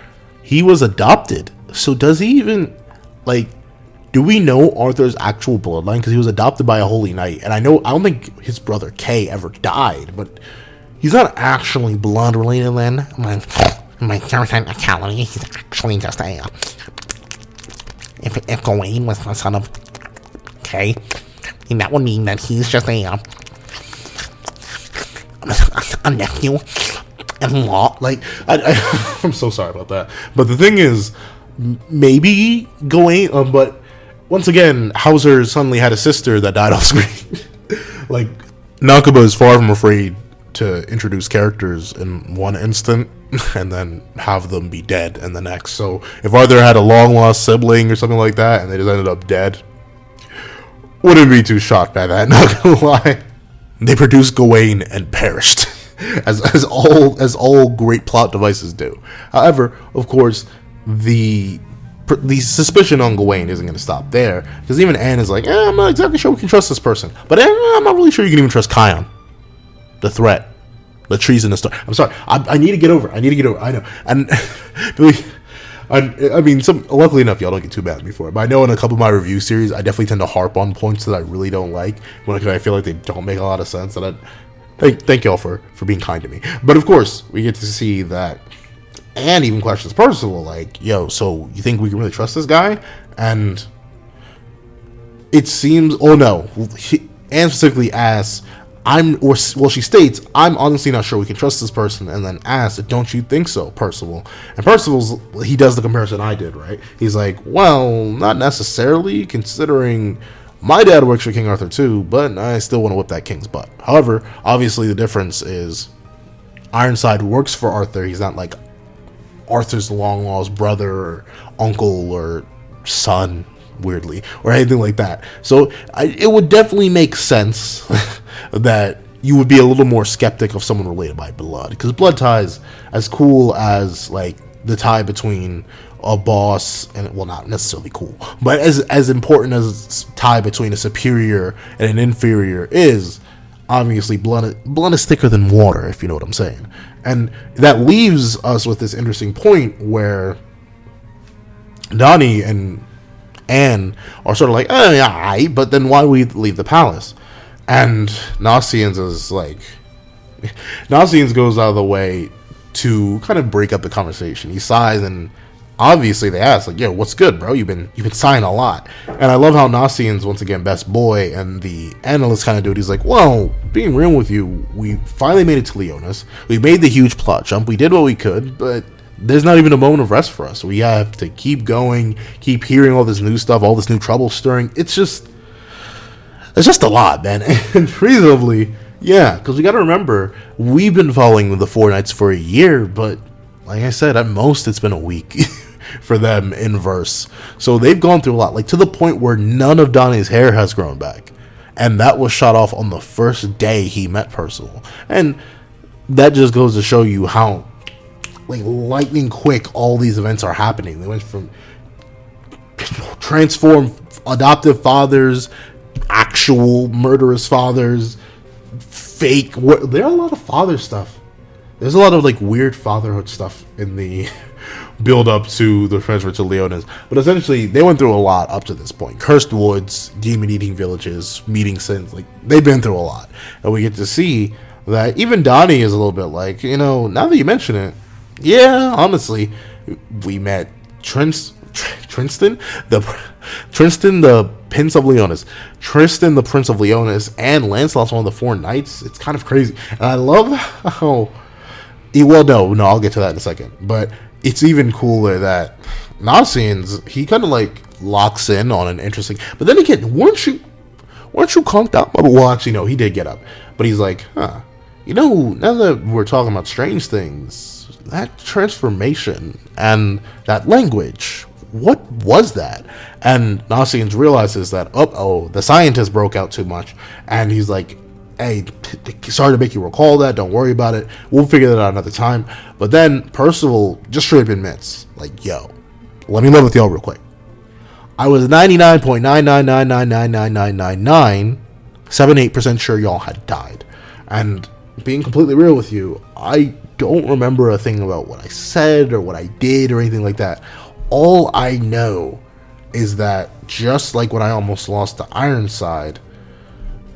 Speaker 1: he was adopted. So does he even, like, do we know Arthur's actual bloodline? Because he was adopted by a holy knight, and I don't think his brother Kay ever died, but he's not actually blood related then. My Calamity, he's actually just if Gawain was the son of Kay, then that would mean that he's just a nephew and law. Like, I'm so sorry about that. But the thing is, maybe Gawain, but once again, Hauser suddenly had a sister that died off screen. Like, Nakaba is far from afraid to introduce characters in one instant and then have them be dead in the next. So if Arthur had a long lost sibling or something like that and they just ended up dead, wouldn't be too shocked by that, not gonna lie. They produced Gawain and perished, as all great plot devices do. However, of course, the suspicion on Gawain isn't going to stop there, because even Anne is like, I'm not exactly sure we can trust this person, but I'm not really sure you can even trust Kion, the threat, The trees in the story. I'm sorry. I need to get over. I know. And I mean, luckily enough, y'all don't get too mad at me for it. But I know in a couple of my review series, I definitely tend to harp on points that I really don't like when I feel like they don't make a lot of sense. And thank y'all for being kind to me. But of course, we get to see that Anne even questions Percival, like, yo, so you think we can really trust this guy? And it seems, oh no, Anne specifically asks, she states, I'm honestly not sure we can trust this person, and then asks, don't you think so, Percival? And he does the comparison I did, right? He's like, well, not necessarily, considering my dad works for King Arthur too, but I still want to whip that king's butt. However, obviously the difference is Ironside works for Arthur. He's not like Arthur's long-lost brother or uncle or son, weirdly, or anything like that. So it would definitely make sense that you would be a little more skeptic of someone related by blood, because blood ties, as cool as like the tie between a boss and, well, not necessarily cool, but as important as tie between a superior and an inferior is, obviously blood is thicker than water, if you know what I'm saying. And that leaves us with this interesting point where Donnie and Anne are sort of like, oh yeah, but then why we leave the palace? And Nasians goes out of the way to kind of break up the conversation. He sighs, and obviously they ask, like, yo, what's good, bro? You've been sighing a lot. And I love how Nasian's, once again, best boy, and the analyst kind of do it. He's like, well, being real with you, we finally made it to Leonis. We made the huge plot jump. We did what we could, but there's not even a moment of rest for us. We have to keep going, keep hearing all this new stuff, all this new trouble stirring. It's just a lot, man. And reasonably, yeah, because we got to remember, we've been following the Four Knights for a year, but like I said, at most it's been a week for them in verse. So they've gone through a lot, like to the point where none of Donnie's hair has grown back. And that was shot off on the first day he met Percival. And that just goes to show you how, like, lightning quick all these events are happening. They went from transformed adoptive fathers, actual murderous fathers, fake. There are a lot of father stuff. There's a lot of like weird fatherhood stuff in the build up to the transfer to Leonis. But essentially, they went through a lot up to this point. Cursed woods, demon eating villages, meeting sins. Like, they've been through a lot. And we get to see that even Donnie is a little bit like, you know, now that you mention it, yeah, honestly, we met Tristan, the Prince of Leonis. Tristan, the Prince of Leonis, and Lancelot's one of the Four Knights. It's kind of crazy. And I love how... Well, no, I'll get to that in a second. But it's even cooler that Nasians, he kind of like locks in on an interesting... But then again, weren't you conked out? Well, actually, no, he did get up. But he's like, you know, now that we're talking about strange things, that transformation and that language, what was that? And Nasians realizes that, the scientist broke out too much. And he's like, hey, sorry to make you recall that. Don't worry about it. We'll figure that out another time. But then Percival just straight up admits, like, yo, let me live with y'all real quick. I was 99.999999978% sure y'all had died. And being completely real with you, I don't remember a thing about what I said or what I did or anything like that. All I know is that just like when I almost lost to Ironside,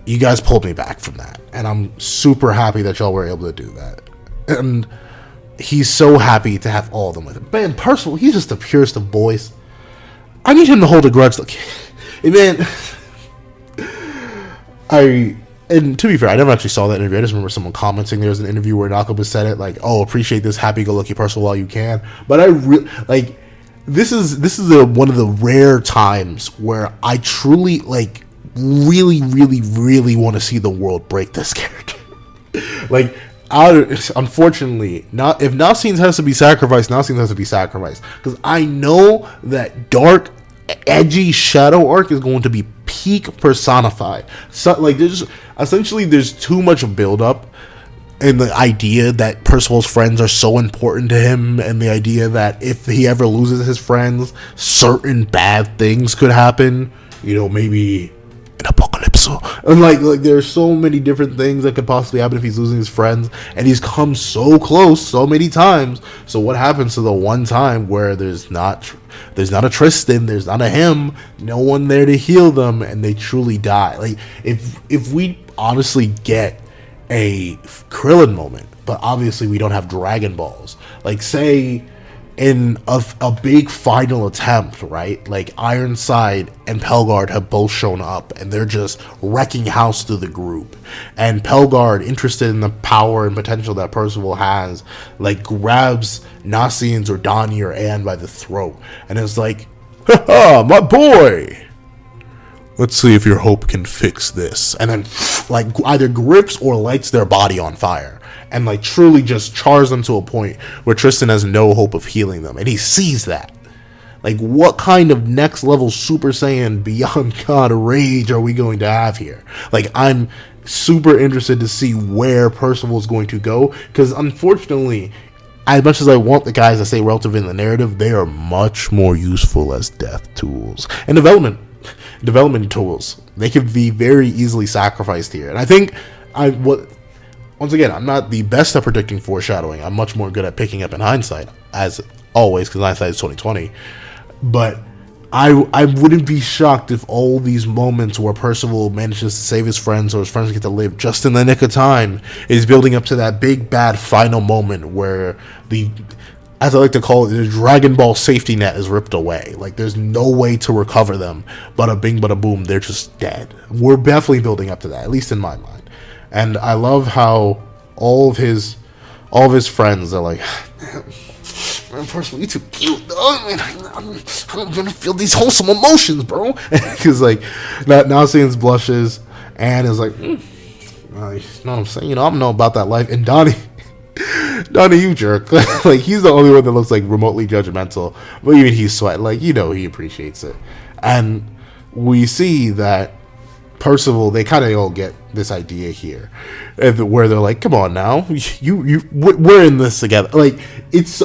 Speaker 1: you guys pulled me back from that. And I'm super happy that y'all were able to do that. And he's so happy to have all of them with him. Man, Percival, he's just the purest of boys. I need him to hold a grudge. Look, man, and to be fair, I never actually saw that interview. I just remember someone commenting there was an interview where Nakaba said it, like, oh, appreciate this happy-go-lucky Percival while you can. But I really, like, this is one of the rare times where I truly, like, really want to see the world break this character. Like, unfortunately, if Nasians has to be sacrificed, Nasians has to be sacrificed. Because I know that dark, edgy shadow arc is going to be peak personified. So, like, there's too much build-up in the idea that Percival's friends are so important to him, and the idea that if he ever loses his friends, certain bad things could happen. You know, maybe an apocalypse castle. And like there's so many different things that could possibly happen if he's losing his friends, and he's come so close so many times. So what happens to the one time where there's not a Tristan, there's not a him, no one there to heal them, and they truly die? Like if we honestly get a Krillin moment, but obviously we don't have Dragon Balls, like say in a big final attempt, right? Like Ironside and Pelgard have both shown up, and they're just wrecking house through the group. And Pelgard, interested in the power and potential that Percival has, like grabs Nasians or Donnie or Anne by the throat, and is like, "Ha, my boy! Let's see if your hope can fix this." And then, like, either grips or lights their body on fire. And, like, truly just chars them to a point where Tristan has no hope of healing them. And he sees that. Like, what kind of next level Super Saiyan beyond God rage are we going to have here? Like, I'm super interested to see where Percival is going to go. Because, unfortunately, as much as I want the guys to stay relative in the narrative, they are much more useful as death tools. And development tools. They could be very easily sacrificed here. And I think once again, I'm not the best at predicting foreshadowing. I'm much more good at picking up in hindsight, as always, because hindsight is 2020. But I wouldn't be shocked if all these moments where Percival manages to save his friends, or his friends get to live just in the nick of time, is building up to that big bad final moment where as I like to call it, the Dragon Ball safety net is ripped away. Like, there's no way to recover them. Bada bing, bada boom, they're just dead. We're definitely building up to that, at least in my mind. And I love how all of his friends are like, "Man, Percival, you too cute, dog. I'm gonna feel these wholesome emotions, bro." Because like, Nalcians blushes, and is like, you know what I'm saying? I don't know about that life. And Donnie, you jerk. Like, he's the only one that looks like remotely judgmental, but even he's sweating. Like, he appreciates it. And we see that Percival, they kind of all get this idea here, where they're like, "Come on now, we're in this together." Like, it's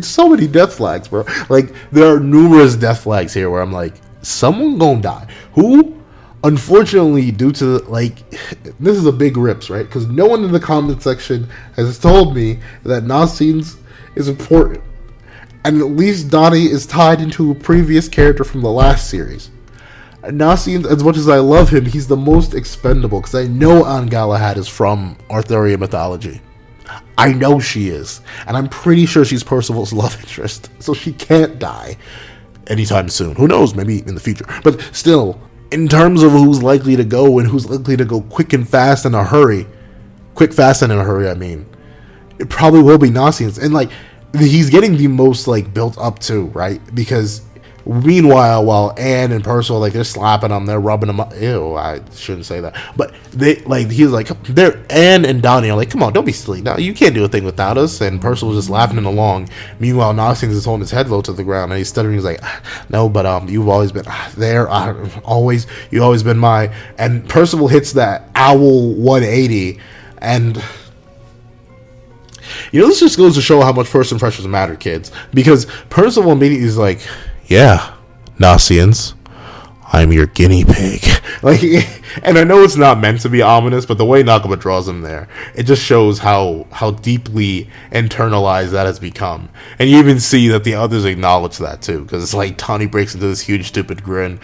Speaker 1: so many death flags, bro. Like, there are numerous death flags here where I'm like, someone gonna die. Who? Unfortunately, due to, like, this is a big rips, right? Because no one in the comment section has told me that Nasians is important, and at least Donnie is tied into a previous character from the last series. Nasian, as much as I love him, he's the most expendable, because I know Aunt Galahad is from Arthurian mythology. I know she is, and I'm pretty sure she's Percival's love interest, so she can't die anytime soon. Who knows, maybe in the future. But still, in terms of who's likely to go, and who's likely to go quick, fast, and in a hurry, I mean, it probably will be Nasians. And like, he's getting the most, like, built up to, right? Because meanwhile, while Anne and Percival, like, they're slapping him, they're rubbing him up. Ew, I shouldn't say that. But he's like, Anne and Donnie are like, "Come on, don't be silly. No, you can't do a thing without us." And Percival's just laughing him along. Meanwhile, Nasians is holding his head low to the ground, and he's stuttering. He's like, "No, but you've always been there. You've always been my." And Percival hits that owl 180, and this just goes to show how much first impressions matter, kids. Because Percival immediately is like, "Yeah, Nasians, I'm your guinea pig." Like, and I know it's not meant to be ominous, but the way Nakaba draws him there, it just shows how deeply internalized that has become. And you even see that the others acknowledge that too, because it's like Tani breaks into this huge stupid grin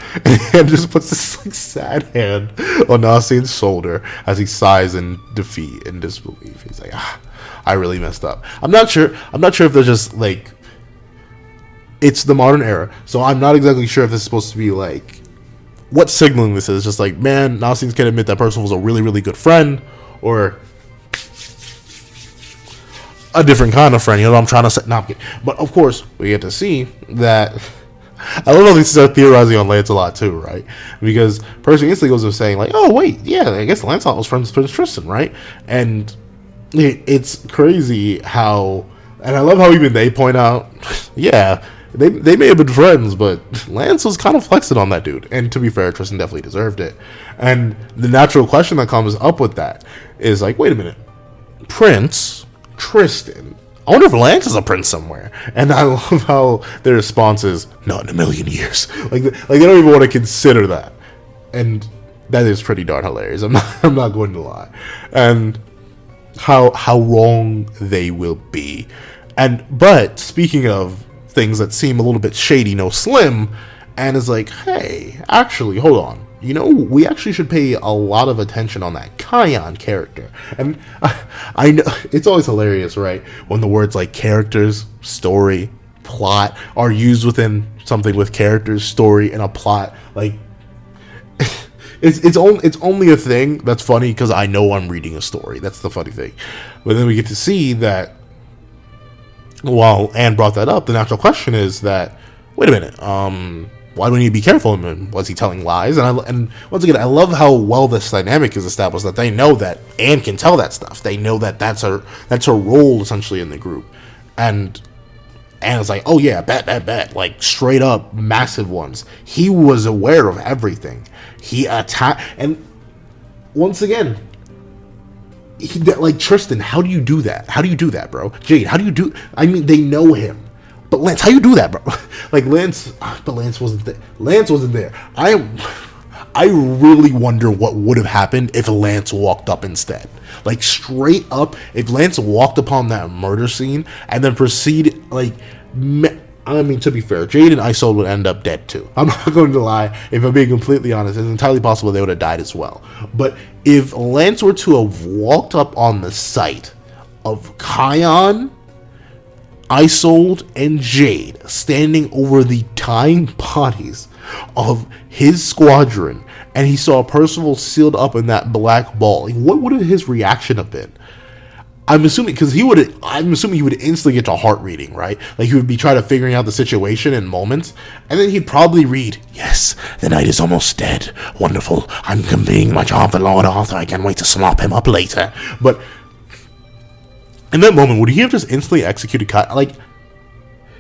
Speaker 1: and just puts this, like, sad hand on Nasian's shoulder as he sighs in defeat and disbelief. He's like, "I really messed up." I'm not sure if they're just like, it's the modern era, so I'm not exactly sure if this is supposed to be like, what signaling this is. Just like, man, Nasians can admit that Percival was a really, really good friend, or a different kind of friend. You know what I'm trying to say? No, I'm kidding. But of course, we get to see that. I love how these are theorizing on Lancelot too, right? Because Percy instantly goes to saying like, "Oh wait, yeah, I guess Lancelot was friends with Prince Tristan, right?" And it's crazy how, and I love how even they point out, yeah, They may have been friends, but Lance was kind of flexing on that dude. And to be fair, Tristan definitely deserved it. And the natural question that comes up with that is like, wait a minute. Prince Tristan. I wonder if Lance is a prince somewhere. And I love how their response is, "Not in a million years." Like they don't even want to consider that. And That is pretty darn hilarious. I'm not going to lie. And how wrong they will be. But speaking of things that seem a little bit shady, Slim, and is like, hey, actually, hold on. We actually should pay a lot of attention on that Kion character. And I know it's always hilarious, right? When the words like characters, story, plot are used within something with characters, story, and a plot. Like, it's only a thing that's funny because I know I'm reading a story. That's the funny thing. But then we get to see that while Anne brought that up, the natural question is that, wait a minute, why do we need to be careful? Was he telling lies? And once again, I love how well this dynamic is established, that they know that Anne can tell that stuff. They know that that's her role, essentially, in the group. And Anne's like, oh yeah, bet. Like, straight up, massive ones. He was aware of everything. He attacked, and once again, like, Tristan, how do you do that? How do you do that, bro? Jade, how do you do? I mean, they know him. But Lance, how you do that, bro? Like, Lance wasn't there. Lance wasn't there. I really wonder what would have happened if Lance walked up instead. Like, straight up, if Lance walked upon that murder scene and then proceeded, like, I mean, to be fair, Jade and Isolde would end up dead too. I'm not going to lie. If I'm being completely honest, it's entirely possible they would have died as well. But if Lance were to have walked up on the site of Kion, Isolde, and Jade standing over the dying bodies of his squadron, and he saw Percival sealed up in that black ball, like, what would his reaction have been? I'm assuming he would instantly get to heart reading, right? Like, he would be trying to figuring out the situation in moments, and then he'd probably read, yes, the knight is almost dead. Wonderful. I'm completing my job for Lord Arthur. I can't wait to slop him up later. But in that moment, would he have just instantly executed like,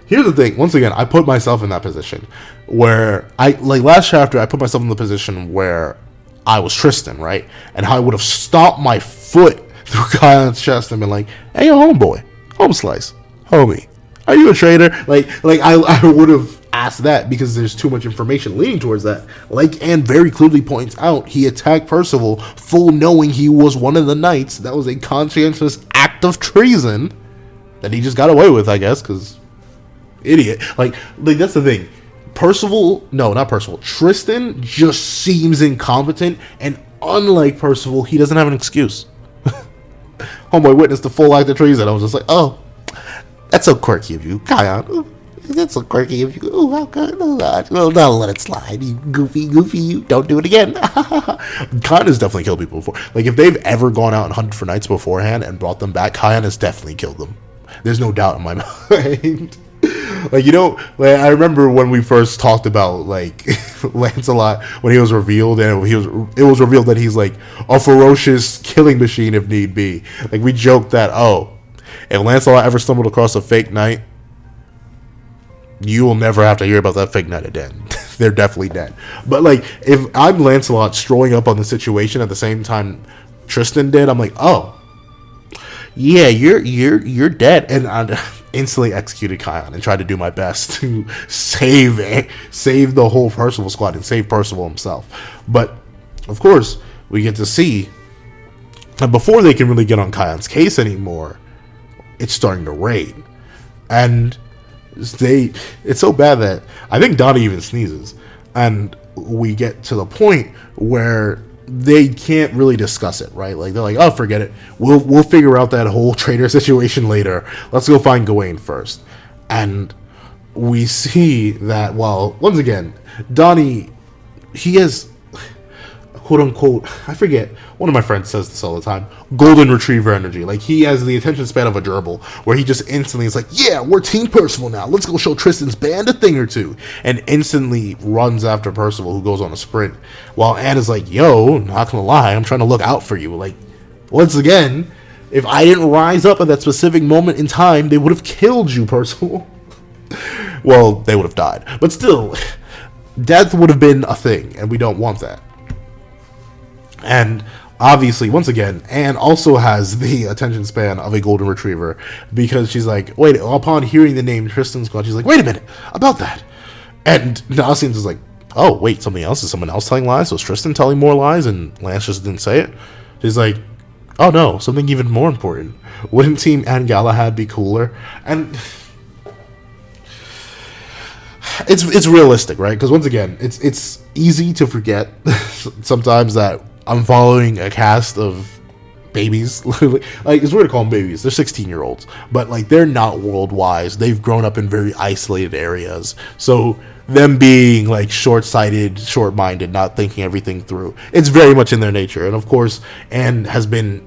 Speaker 1: here's the thing. Once again, I put myself in that position where last chapter, I put myself in the position where I was Tristan, right? And how I would have stomped my foot through Kion's chest and been like, hey, homeboy, home slice, homie, are you a traitor? Like I would have asked that because there's too much information leaning towards that. Like Anne very clearly points out, he attacked Percival full knowing he was one of the knights. That was a conscientious act of treason that he just got away with, I guess, because idiot. Like that's the thing. Tristan just seems incompetent, and unlike Percival, he doesn't have an excuse. Homeboy witnessed the full act of treason. I was just like, oh, that's so quirky of you, Kion. That's so quirky of you. Oh, how good. Well, now let it slide. You goofy, you. Don't do it again. Kion has definitely killed people before. Like, if they've ever gone out and hunted for knights beforehand and brought them back, Kion has definitely killed them. There's no doubt in my mind. Like, I remember when we first talked about, like, Lancelot, when he was revealed, and it was revealed that he's, like, a ferocious killing machine if need be. Like, we joked that, if Lancelot ever stumbled across a fake knight, you will never have to hear about that fake knight again. They're definitely dead. But, like, if I'm Lancelot strolling up on the situation at the same time Tristan did, I'm like, oh, yeah, you're dead. And I instantly executed Kion and tried to do my best to save the whole Percival squad and save Percival himself. But of course, we get to see that before they can really get on Kion's case anymore, it's starting to rain, and it's so bad that I think Donnie even sneezes, and we get to the point where they can't really discuss it, right? Like, they're like, oh, forget it. We'll figure out that whole traitor situation later. Let's go find Gawain first. And we see that, well, once again, Donnie, he has, quote unquote, I forget, one of my friends says this all the time, golden retriever energy. Like, he has the attention span of a gerbil, where he just instantly is like, yeah, we're Team Percival now. Let's go show Tristan's band a thing or two. And instantly runs after Percival, who goes on a sprint. While Anne is like, yo, not gonna lie, I'm trying to look out for you. Like, once again, if I didn't rise up at that specific moment in time, they would have killed you, Percival. Well, they would have died. But still, death would have been a thing, and we don't want that. And obviously, once again, Anne also has the attention span of a golden retriever, because she's like, wait, upon hearing the name Tristan's Squad, she's like, wait a minute, about that. And Nasian's is like, oh, wait, something else? Is someone else telling lies? Was Tristan telling more lies and Lance just didn't say it? He's like, oh no, something even more important. Wouldn't Team and Galahad be cooler? And it's realistic, right? Because once again, it's easy to forget sometimes that I'm following a cast of babies. Like, it's weird to call them babies. They're 16-year-olds, but like they're not world-wise. They've grown up in very isolated areas. So them being like short-sighted, short-minded, not thinking everything through, it's very much in their nature. And of course, Anne has been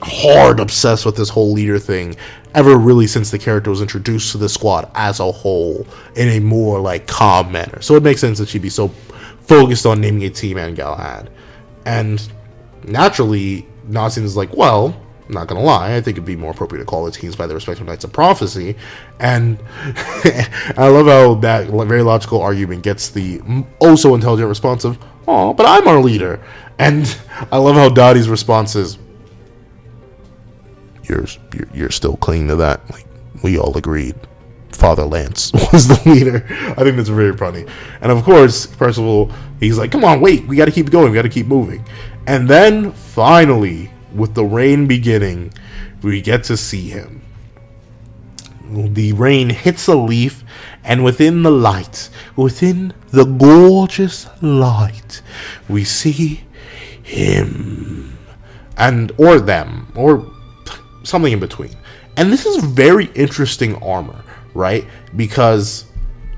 Speaker 1: hard obsessed with this whole leader thing ever really since the character was introduced to the squad as a whole in a more like calm manner. So it makes sense that she'd be so focused on naming a team and Galahad. And naturally, Nassim is like, well, I'm not gonna lie, I think it'd be more appropriate to call the teams by their respective Knights of Prophecy. And I love how that very logical argument gets the also intelligent response of, oh, but I'm our leader. And I love how Dottie's response is, you're still clinging to that. Like, we all agreed Father Lance was the leader. I think that's very funny. And of course, Percival, he's like, come on, wait, we gotta keep going, we gotta keep moving. And then finally, with the rain beginning, we get to see him. The rain hits a leaf, and within the light, within the gorgeous light, we see him. And, or them, or something in between. And this is very interesting armor, right? Because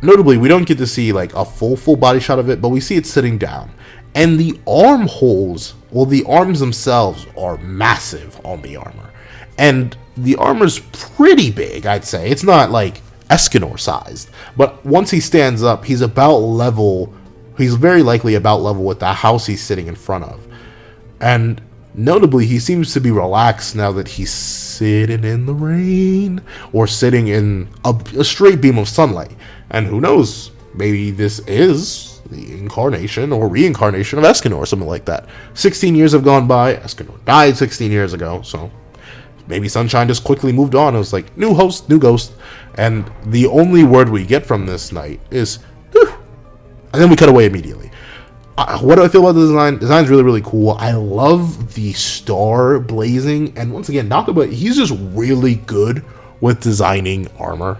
Speaker 1: notably, we don't get to see like a full body shot of it, but we see it sitting down. And the armholes, well, the arms themselves are massive on the armor. And the armor's pretty big, I'd say. It's not like Escanor sized. But once he stands up, he's about level, he's very likely about level with the house he's sitting in front of. And notably, he seems to be relaxed now that he's sitting in the rain or sitting in a straight beam of sunlight. And who knows, maybe this is the incarnation or reincarnation of Escanor or something like that. 16 years have gone by. Escanor died 16 years ago, so maybe Sunshine just quickly moved on. It was like, new host, new ghost. And the only word we get from this night is, "Whew," and then we cut away immediately. What do I feel about the design? The design's really, really cool. I love the star blazing. And once again, Nakaba, he's just really good with designing armor.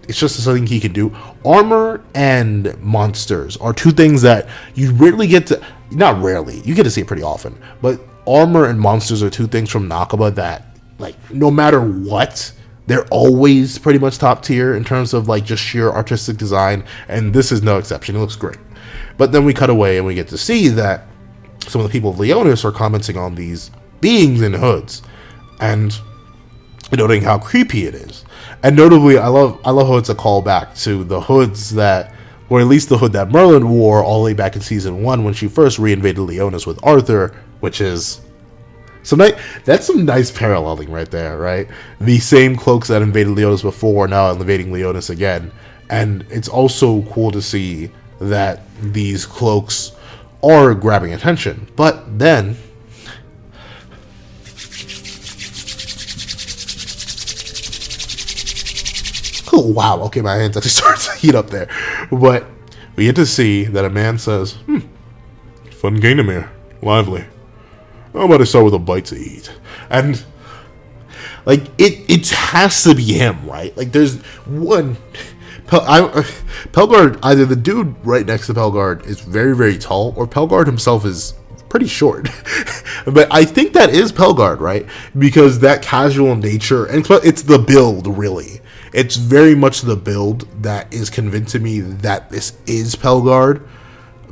Speaker 1: It's just something he can do. Armor and monsters are two things that you rarely get to, not rarely, you get to see it pretty often. But armor and monsters are two things from Nakaba that, like, no matter what, they're always pretty much top tier in terms of, like, just sheer artistic design. And this is no exception. It looks great. But then we cut away and we get to see that some of the people of Leonis are commenting on these beings in hoods and noting how creepy it is. And notably, I love how it's a callback to the hoods that, or at least the hood that Merlin wore all the way back in season 1 when she first reinvaded Leonis with Arthur, which is that's some nice paralleling right there, right? The same cloaks that invaded Leonis before now invading Leonis again. And it's also cool to see that these cloaks are grabbing attention. But then oh wow, okay, my hands actually start to heat up there. But we get to see that a man says, fun kingdom here, lively. How about I start with a bite to eat? And like it has to be him, right? Like there's one Pelgard, either the dude right next to Pelgard is very, very tall, or Pelgard himself is pretty short. But I think that is Pelgard, right? Because that casual nature, and it's the build, really. It's very much the build that is convincing me that this is Pelgard,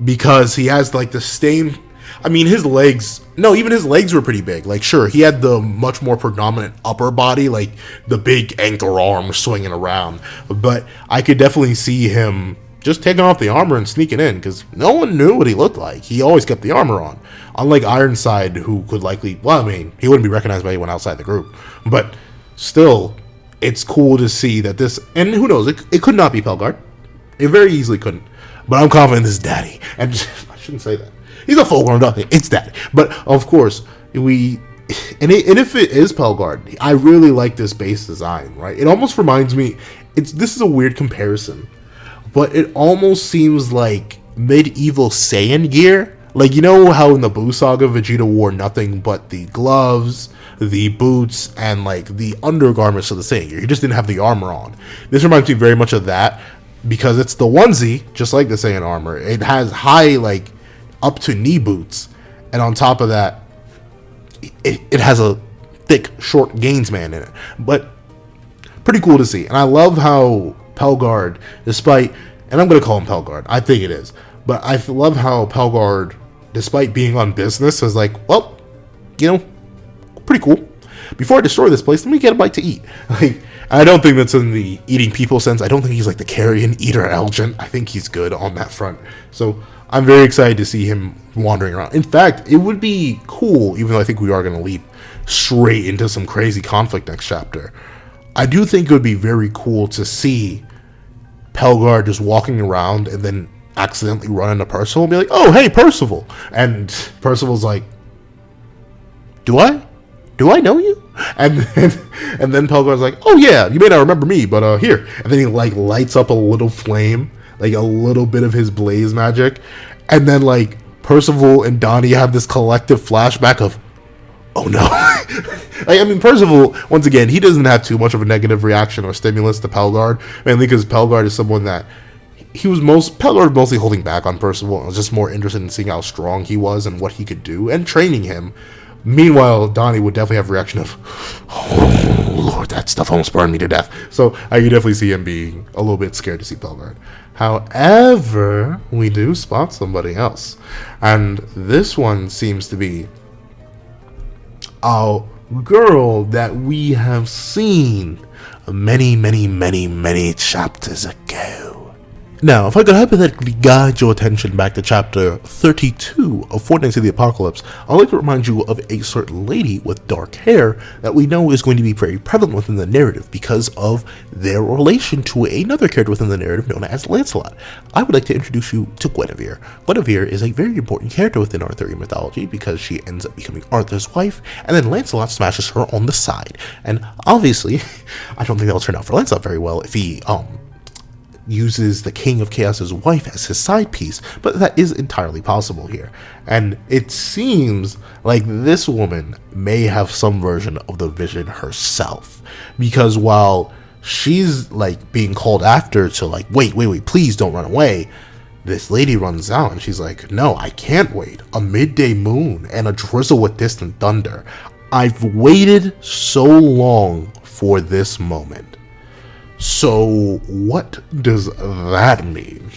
Speaker 1: because he has like the same, I mean, his legs, no, even his legs were pretty big. Like, sure, he had the much more predominant upper body, like the big anchor arm swinging around. But I could definitely see him just taking off the armor and sneaking in, because no one knew what he looked like. He always kept the armor on. Unlike Ironside, who could likely, well, I mean, he wouldn't be recognized by anyone outside the group. But still, it's cool to see that this, and who knows, it could not be Pelgard. It very easily couldn't. But I'm confident this is Daddy. And I shouldn't say that. He's a full-grown dog. It's Daddy. But of course, and if it is Pelgard, I really like this base design, right? It almost reminds me, this is a weird comparison, but it almost seems like medieval Saiyan gear. Like, you know how in the Buu Saga, Vegeta wore nothing but the gloves, the boots, and like the undergarments of the Saiyan gear. He just didn't have the armor on. This reminds me very much of that, because it's the onesie, just like the Saiyan armor. It has high, like, up to knee boots, and on top of that, it has a thick, short Gainsman in it. But pretty cool to see. And I love how Pelgard, despite, and I'm going to call him Pelgard, I think it is, but I love how Pelgard, despite being on business, is like, well, you know, pretty cool. Before I destroy this place, let me get a bite to eat. Like, I don't think that's in the eating people sense. I don't think he's like the carrion eater Elgin. I think he's good on that front. So I'm very excited to see him wandering around. In fact, it would be cool, even though I think we are going to leap straight into some crazy conflict next chapter. I do think it would be very cool to see Pelgard just walking around and then accidentally run into Percival and be like, oh, hey, Percival. And Percival's like, do I know you? And then Pelgard's like, oh yeah, you may not remember me, but here. And then he like lights up a little flame, like a little bit of his blaze magic. And then like Percival and Donnie have this collective flashback of, oh no. Like, I mean, Percival, once again, he doesn't have too much of a negative reaction or stimulus to Pelgard, mainly because Pelgard is someone that Pelgard was mostly holding back on Percival and was just more interested in seeing how strong he was and what he could do and training him. Meanwhile, Donnie would definitely have a reaction of, oh lord, that stuff almost burned me to death. So I could definitely see him being a little bit scared to see Pelgard. However, we do spot somebody else, and this one seems to be a girl that we have seen many chapters ago. Now, if I could hypothetically guide your attention back to chapter 32 of Fortnite of the Apocalypse, I'd like to remind you of a certain lady with dark hair that we know is going to be very prevalent within the narrative because of their relation to another character within the narrative known as Lancelot. I would like to introduce you to Guinevere. Guinevere is a very important character within Arthurian mythology because she ends up becoming Arthur's wife, and then Lancelot smashes her on the side. And obviously, I don't think that'll turn out for Lancelot very well if he, uses the King of Chaos's wife as his side piece, but that is entirely possible here. And it seems like this woman may have some version of the vision herself, because while she's like being called after to like, wait, please don't run away, this lady runs out and she's like, no, I can't wait. A midday moon and a drizzle with distant thunder. I've waited so long for this moment. So what does that mean?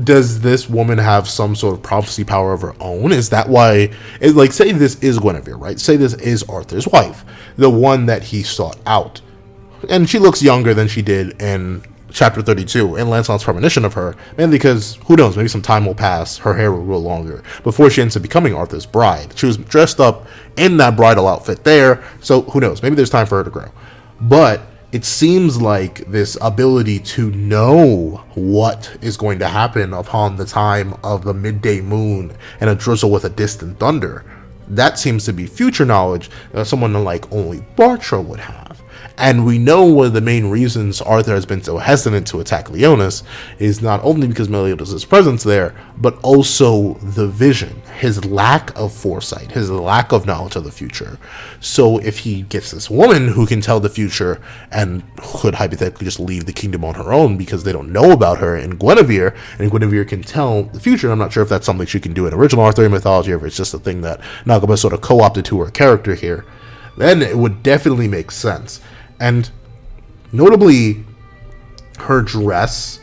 Speaker 1: Does this woman have some sort of prophecy power of her own? Is that why, like, say this is Guinevere, right? Say this is Arthur's wife, the one that he sought out. And she looks younger than she did in chapter 32, and Lancelot's premonition of her, mainly because, who knows, maybe some time will pass, her hair will grow longer, before she ends up becoming Arthur's bride. She was dressed up in that bridal outfit there, so who knows, maybe there's time for her to grow. But it seems like this ability to know what is going to happen upon the time of the midday moon and a drizzle with a distant thunder, that seems to be future knowledge that someone like only Bartra would have. And we know one of the main reasons Arthur has been so hesitant to attack Leonis is not only because Meliodas' presence there, but also the vision, his lack of foresight, his lack of knowledge of the future. So if he gets this woman who can tell the future and could hypothetically just leave the kingdom on her own because they don't know about her, and Guinevere can tell the future, I'm not sure if that's something she can do in original Arthurian mythology or if it's just a thing that Nagaba sort of co-opted to her character here, then it would definitely make sense. And notably, her dress,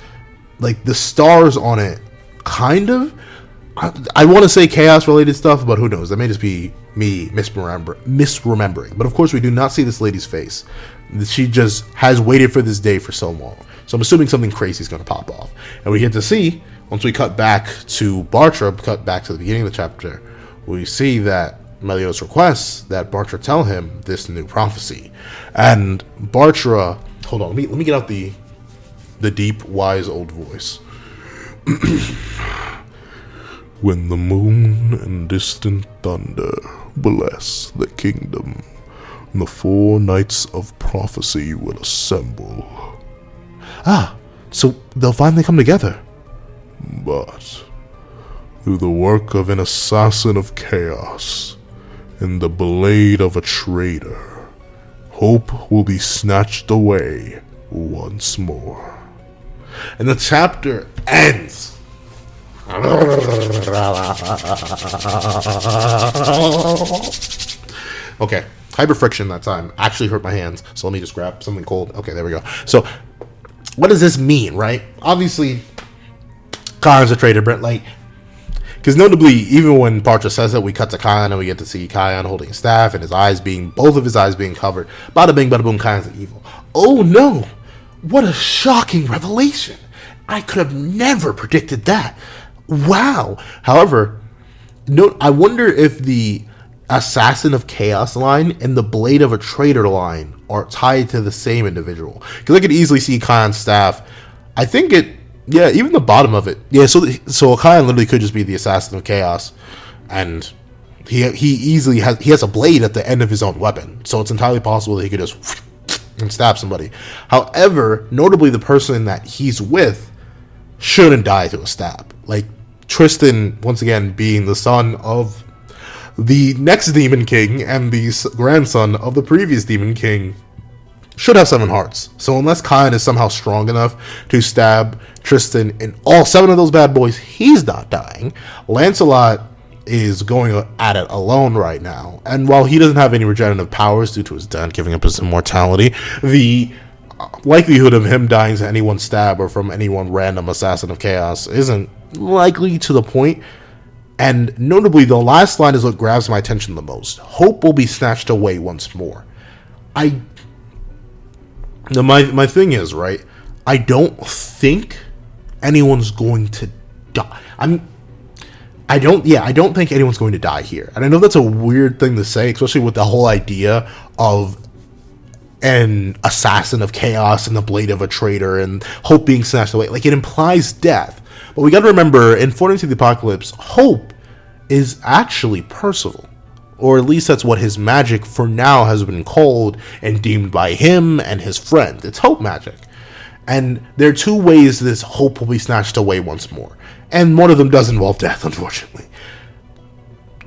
Speaker 1: like the stars on it, kind of, I want to say chaos related stuff, but who knows, that may just be me misremembering. But of course we do not see this lady's face. She just has waited for this day for so long. So I'm assuming something crazy is going to pop off. And we get to see, once we cut back to Bartra, cut back to the beginning of the chapter, we see that Meliodas requests that Bartra tell him this new prophecy. And Bartra, hold on, let me get out the deep, wise old voice. When the moon and distant thunder bless the kingdom, the 4 knights of prophecy will assemble. Ah, so they'll finally come together.
Speaker 2: But through the work of an assassin of chaos and the blade of a traitor, hope will be snatched away once more.
Speaker 1: And the chapter ends. Okay, hyper friction that time actually hurt my hands, so let me just grab something cold. Okay, there we go. So, what does this mean, right? Obviously, Khan's a traitor, but like, because notably, even when Bartra says that, we cut to Khan and we get to see Khan holding a staff and both of his eyes being covered. Bada bing, bada boom, Khan's evil. Oh no! What a shocking revelation! I could have never predicted that. Wow. However, I wonder if the Assassin of Chaos line and the Blade of a Traitor line are tied to the same individual. Because I could easily see Khan's staff. I think even the bottom of it. Yeah, so Khan literally could just be the Assassin of Chaos. And he easily has a blade at the end of his own weapon. So it's entirely possible that he could just and stab somebody. However, notably the person that he's with shouldn't die to a stab. Like, Tristan, once again, being the son of the next Demon King and the grandson of the previous Demon King, should have 7 hearts. So unless Khan is somehow strong enough to stab Tristan in all 7 of those bad boys, he's not dying. Lancelot is going at it alone right now. And while he doesn't have any regenerative powers due to his dad giving up his immortality, the likelihood of him dying to anyone's stab or from any one random Assassin of Chaos isn't likely to the point. And notably, the last line is what grabs my attention the most. Hope will be snatched away once more. My thing is, right, I don't think anyone's going to die. I don't think anyone's going to die here. And I know that's a weird thing to say, especially with the whole idea of an Assassin of Chaos and the Blade of a Traitor and Hope being snatched away. Like, it implies death. But we gotta remember, in Fortitude to the Apocalypse, Hope is actually Percival. Or at least that's what his magic for now has been called and deemed by him and his friend. It's Hope magic. And there are 2 ways this Hope will be snatched away once more. And one of them does involve death, unfortunately.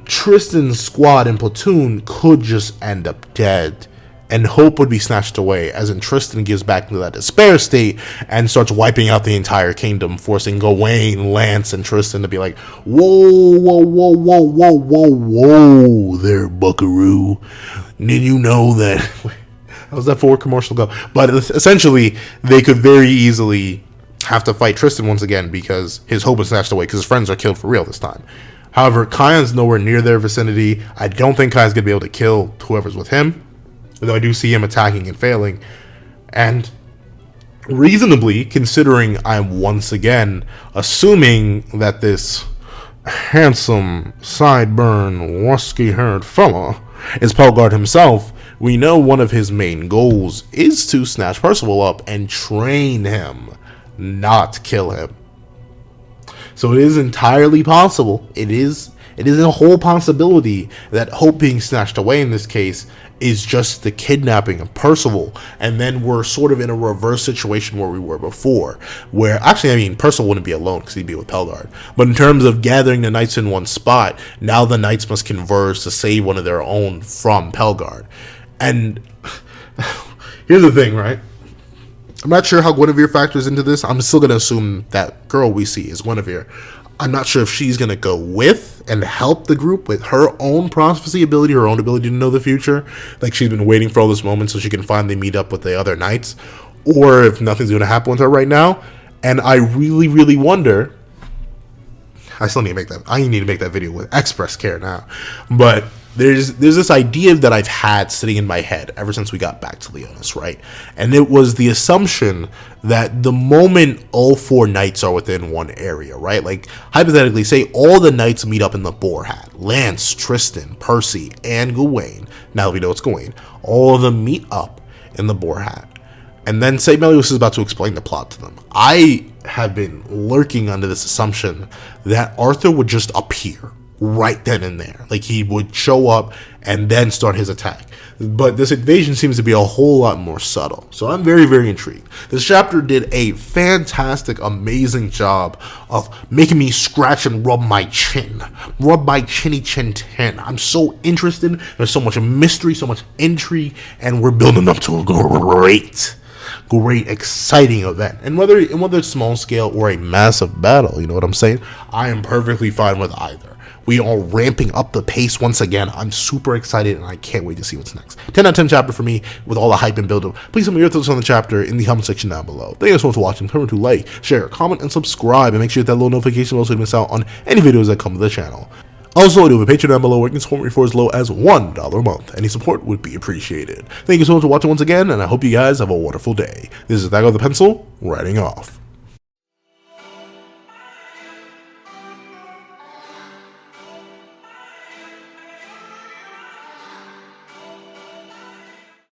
Speaker 1: Tristan's squad and platoon could just end up dead, and Hope would be snatched away, as in Tristan gives back into that despair state and starts wiping out the entire kingdom, forcing Gawain, Lance, and Tristan to be like, whoa, whoa, whoa, whoa, whoa, whoa, whoa there, buckaroo. Did you know that... How was that forward commercial go? But essentially, they could very easily have to fight Tristan once again because his hope is snatched away because his friends are killed for real this time. However, Kyan's nowhere near their vicinity. I don't think Kyan's going to be able to kill whoever's with him, though I do see him attacking and failing. And reasonably, considering I'm once again assuming that this handsome, sideburn, wusky-haired fella is Pelgard himself, we know one of his main goals is to snatch Percival up and train him, not kill him. So it is entirely possible, it is a whole possibility that Hope being snatched away in this case is just the kidnapping of Percival, and then we're sort of in a reverse situation where we were before, where, actually, I mean, Percival wouldn't be alone because he'd be with Pelgard, but in terms of gathering the knights in one spot, now the knights must converge to save one of their own from Pelgard. And here's the thing, right? I'm not sure how Guinevere factors into this. I'm still going to assume that girl we see is Guinevere. I'm not sure if she's going to go with and help the group with her own prophecy ability, her own ability to know the future. Like, she's been waiting for all this moment so she can finally meet up with the other knights. Or if nothing's going to happen with her right now. And I really, really wonder... I need to make that video with express care now. But there's this idea that I've had sitting in my head ever since we got back to Leonis, right? And it was the assumption that the moment all 4 knights are within one area, right? Like, hypothetically, say all the knights meet up in the Boar Hat. Lance, Tristan, Percy, and Gawain. Now that we know it's Gawain. All of them meet up in the Boar Hat. And then say Melius is about to explain the plot to them. I have been lurking under this assumption that Arthur would just appear right then and there. Like, he would show up and then start his attack. But this invasion seems to be a whole lot more subtle. So I'm very, very intrigued. This chapter did a fantastic, amazing job of making me scratch and rub my chin. Rub my chinny chin tin. I'm so interested. There's so much mystery, so much intrigue, and we're building up to a great, exciting event. And whether it's small scale or a massive battle, you know what I'm saying? I am perfectly fine with either. We are ramping up the pace once again. I'm super excited and I can't wait to see what's next. 10 out of 10 chapter for me with all the hype and build up. Please tell me your thoughts on the chapter in the comment section down below. Thank you guys so much for watching. Remember to like, share, comment, and subscribe. And make sure you hit that little notification bell so you don't miss out on any videos that come to the channel. Also, I do have a Patreon down below where you can support me for as low as $1 a month. Any support would be appreciated. Thank you so much for watching once again, and I hope you guys have a wonderful day. This is That Guy with the Pencil, writing off.